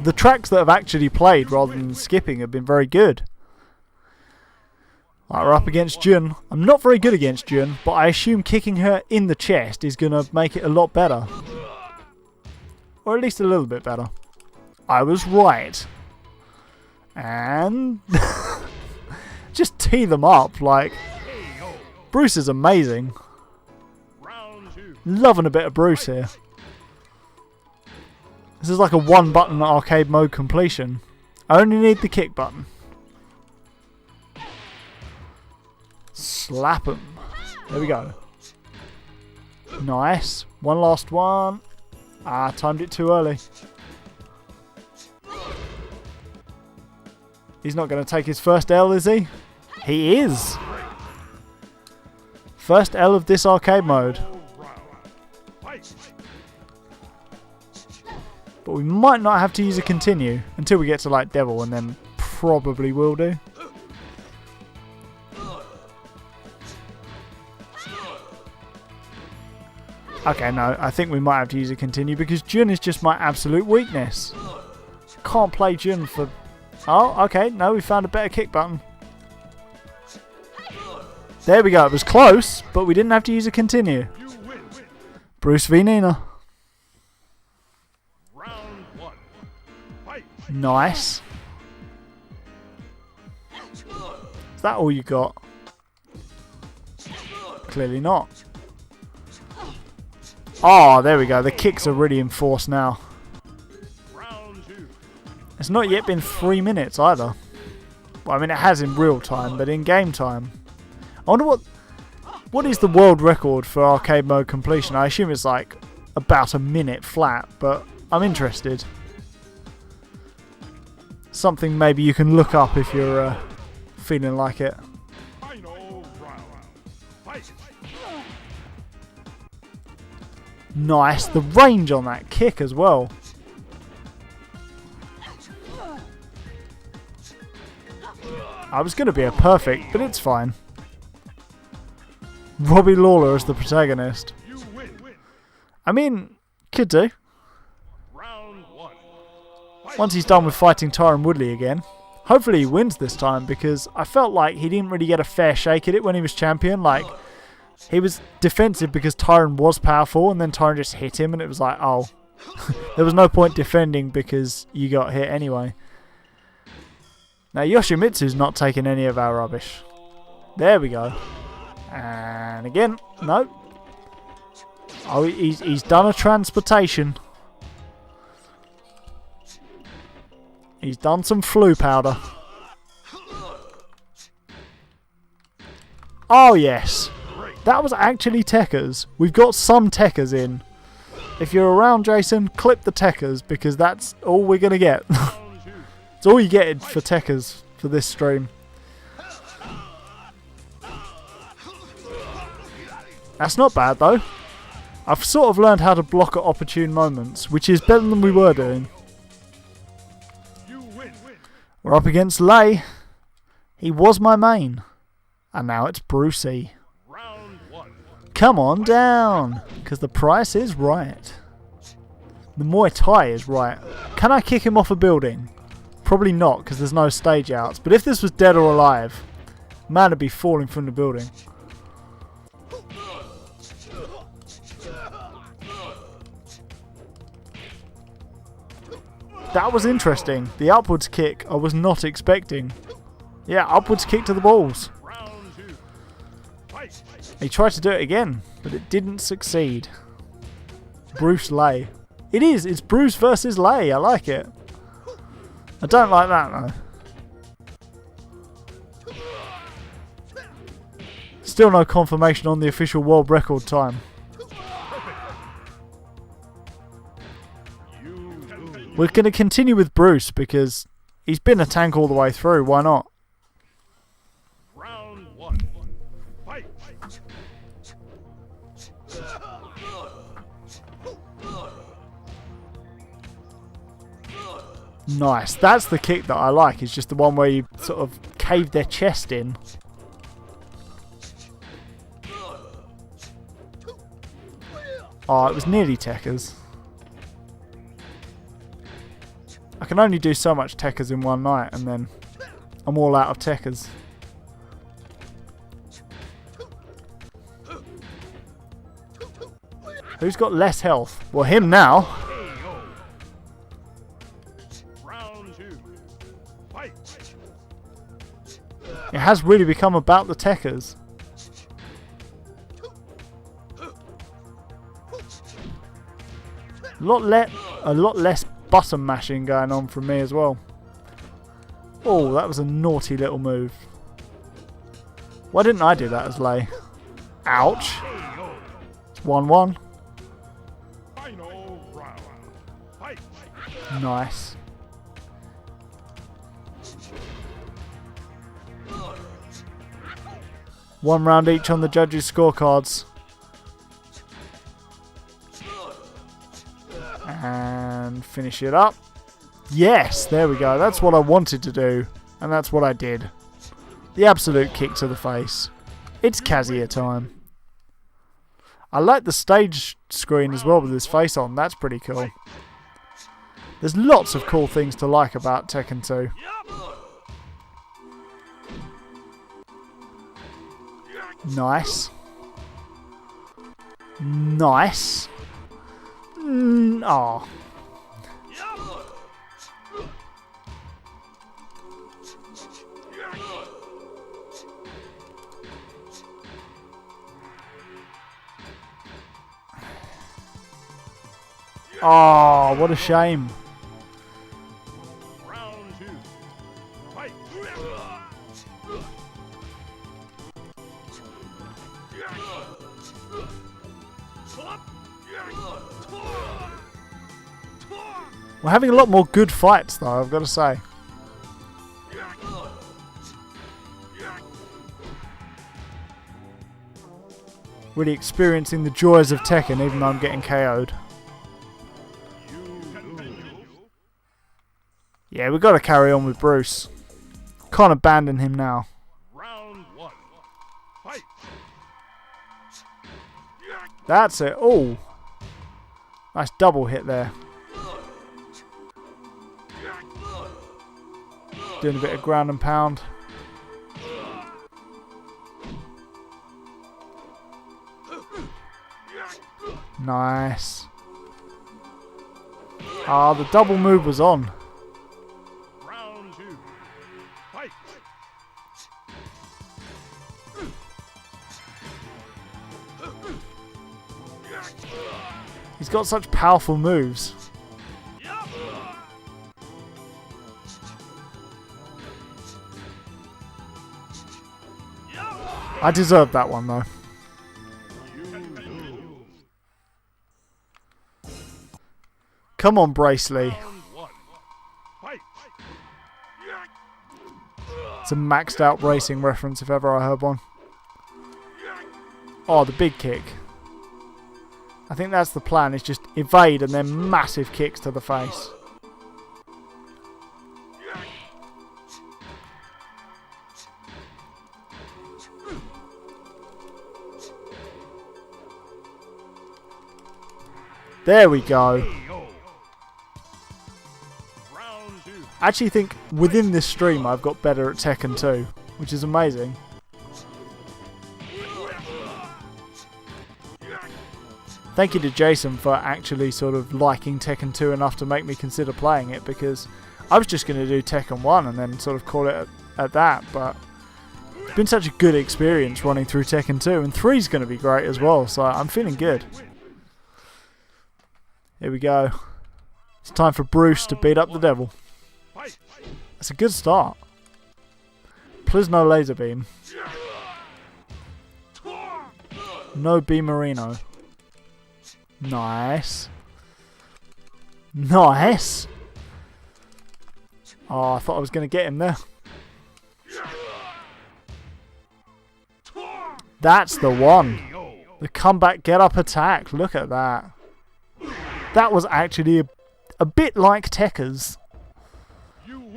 The tracks that have actually played rather than skipping have been very good. Right, we're up against Jun. I'm not very good against Jun, but I assume kicking her in the chest is going to make it a lot better. Or at least a little bit better. I was right. And just tee them up. Like, Bruce is amazing. Loving a bit of Bruce here. This is like a one button arcade mode completion. I only need the kick button. Slap him. There we go. Nice. One last one. Ah, timed it too early. He's not going to take his first L, is he? He is. First L of this arcade mode. But we might not have to use a continue until we get to like Devil, and then probably will do. Okay, no, I think we might have to use a continue because Jun is just my absolute weakness. Can't play Jun for... Oh, okay, no, we found a better kick button. There we go, it was close, but we didn't have to use a continue. Bruce v Nina. Nice. Is that all you got? Clearly not. Oh, there we go. The kicks are really in force now. It's not yet been 3 minutes either. Well, I mean, it has in real time, but in game time. I wonder what is the world record for arcade mode completion? I assume it's like about a minute flat, but I'm interested. Something maybe you can look up if you're feeling like it. Nice, the range on that kick as well. I was going to be a perfect, but it's fine. Robbie Lawler as the protagonist. I mean, could do. Once he's done with fighting Tyron Woodley again. Hopefully he wins this time, because I felt like he didn't really get a fair shake at it when he was champion. Like, he was defensive because Tyron was powerful, and then Tyron just hit him, and it was like, oh. There was no point defending because you got hit anyway. Now Yoshimitsu's not taking any of our rubbish. There we go. And again, no. Oh, he's done a transportation. He's done some flu powder. Oh yes. That was actually Tekkers. We've got some Tekkers in. If you're around, Jason, clip the Tekkers, because that's all we're going to get. It's all you get for Tekkers for this stream. That's not bad though. I've sort of learned how to block at opportune moments, which is better than we were doing. We're up against Lei. He was my main. And now it's Brucey. Come on down, because the price is right. The Muay Thai is right. Can I kick him off a building? Probably not, because there's no stage outs. But if this was Dead or Alive, man would be falling from the building. That was interesting. The upwards kick I was not expecting. Yeah, upwards kick to the balls. He tried to do it again, but it didn't succeed. Bruce Lei. It is. It's Bruce versus Lei. I like it. I don't like that though. Still no confirmation on the official world record time. We're going to continue with Bruce because he's been a tank all the way through. Why not? Round one. Fight. Nice. That's the kick that I like. It's just the one where you sort of cave their chest in. Oh, it was nearly Tekkers. I can only do so much Tekkers in one night and then I'm all out of Tekkers. Who's got less health? Well, him now. Round 2. Fight. It has really become about the Tekkers. A lot less button mashing going on from me as well. Oh, that was a naughty little move. Why didn't I do that as Lei? Ouch. It's 1-1. Final round. Fight. Nice. One round each on the judges' scorecards. And finish it up. Yes, there we go. That's what I wanted to do. And that's what I did. The absolute kick to the face. It's Kazuya time. I like the stage screen as well with his face on. That's pretty cool. There's lots of cool things to like about Tekken 2. Nice. Nice. Oh. Oh, what a shame. Round 2. Fight. We're having a lot more good fights though, I've got to say. Really experiencing the joys of Tekken even though I'm getting KO'd. Yeah, we've got to carry on with Bruce. Can't abandon him now. Round 1. Fight. That's it. Oh, nice double hit there. Doing a bit of ground and pound. Nice. Ah, the double move was on. Round 2. Fight. He's got such powerful moves. I deserved that one though. Come on, Bracely. Round 1. Fight. It's a maxed out racing reference if ever I heard one. Oh, the big kick. I think that's the plan, is just evade and then massive kicks to the face. There we go. Round 2. I actually think within this stream I've got better at Tekken 2, which is amazing. Thank you to Jason for actually sort of liking Tekken 2 enough to make me consider playing it, because I was just going to do Tekken 1 and then sort of call it at that, but it's been such a good experience running through Tekken 2, and 3 is going to be great as well, so I'm feeling good. Here we go. It's time for Bruce to beat up the devil. That's a good start. Please no laser beam. No beamerino. Nice. Nice. Oh, I thought I was going to get him there. That's the one. The comeback get up attack. Look at that. That was actually a bit like Tekker's.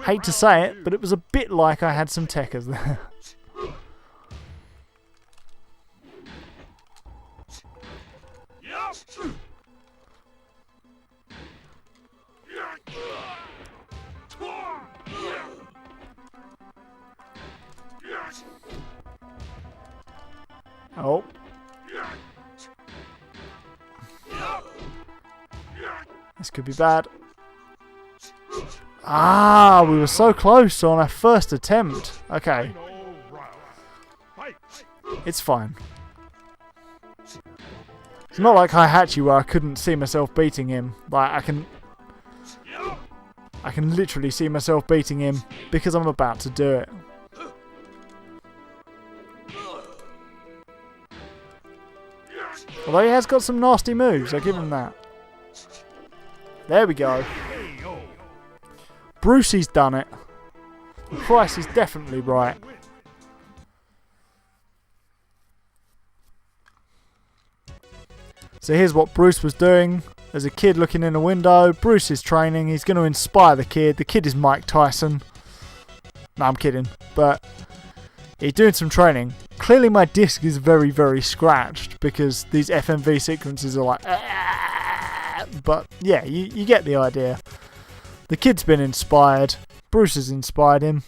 Hate to say it, but it was a bit like I had some Tekkers there. Oh. This could be bad. Ah, we were so close on our first attempt. Okay. It's fine. It's not like Hihachi where I couldn't see myself beating him. Like, I can literally see myself beating him because I'm about to do it. Although he has got some nasty moves, I'll give him that. There we go. Brucey's done it. The price is definitely right. So here's what Bruce was doing. There's a kid looking in a window. Bruce is training. He's going to inspire the kid. The kid is Mike Tyson. No, I'm kidding. But he's doing some training. Clearly my disc is very, very scratched because these FMV sequences are like... But yeah, you get the idea. The kid's been inspired. Bruce has inspired him.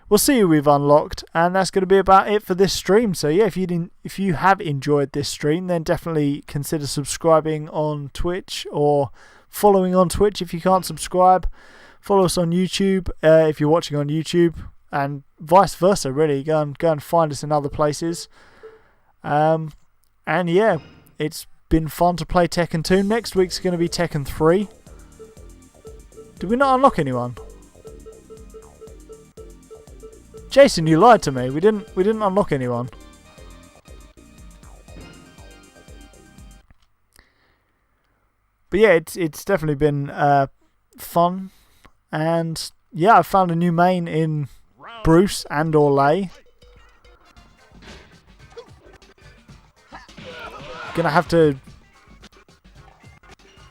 We'll see who we've unlocked, and that's going to be about it for this stream. So yeah, if you have enjoyed this stream, then definitely consider subscribing on Twitch or following on Twitch if you can't subscribe. Follow us on YouTube if you're watching on YouTube, and vice versa. Really, go and find us in other places. And yeah, it's been fun to play Tekken 2. Next week's going to be Tekken 3. Did we not unlock anyone? Jason, you lied to me. We didn't unlock anyone. But yeah, it's definitely been fun, and yeah, I found a new main in Bruce and Orlay. Gonna have to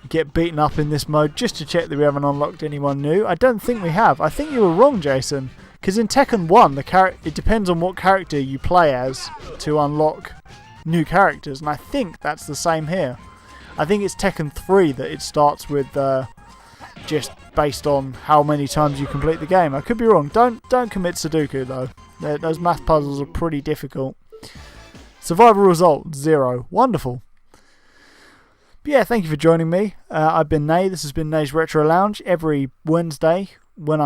get beaten up in this mode just to check that we haven't unlocked anyone new. I don't think we have. I think you were wrong, Jason. Because in Tekken 1, it depends on what character you play as to unlock new characters. And I think that's the same here. I think it's Tekken 3 that it starts with just based on how many times you complete the game. I could be wrong. Don't commit Sudoku, though. Those math puzzles are pretty difficult. Survival result, 0. Wonderful. But yeah, thank you for joining me. I've been Nay. This has been Nay's Retro Lounge. Every Wednesday when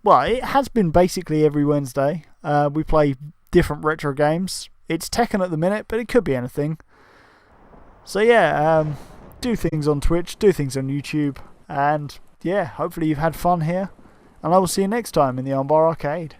well, it has been basically every Wednesday. We play different retro games. It's Tekken at the minute, but it could be anything. So yeah, do things on Twitch, do things on YouTube, and yeah, hopefully you've had fun here. And I will see you next time in the Armbar Arcade.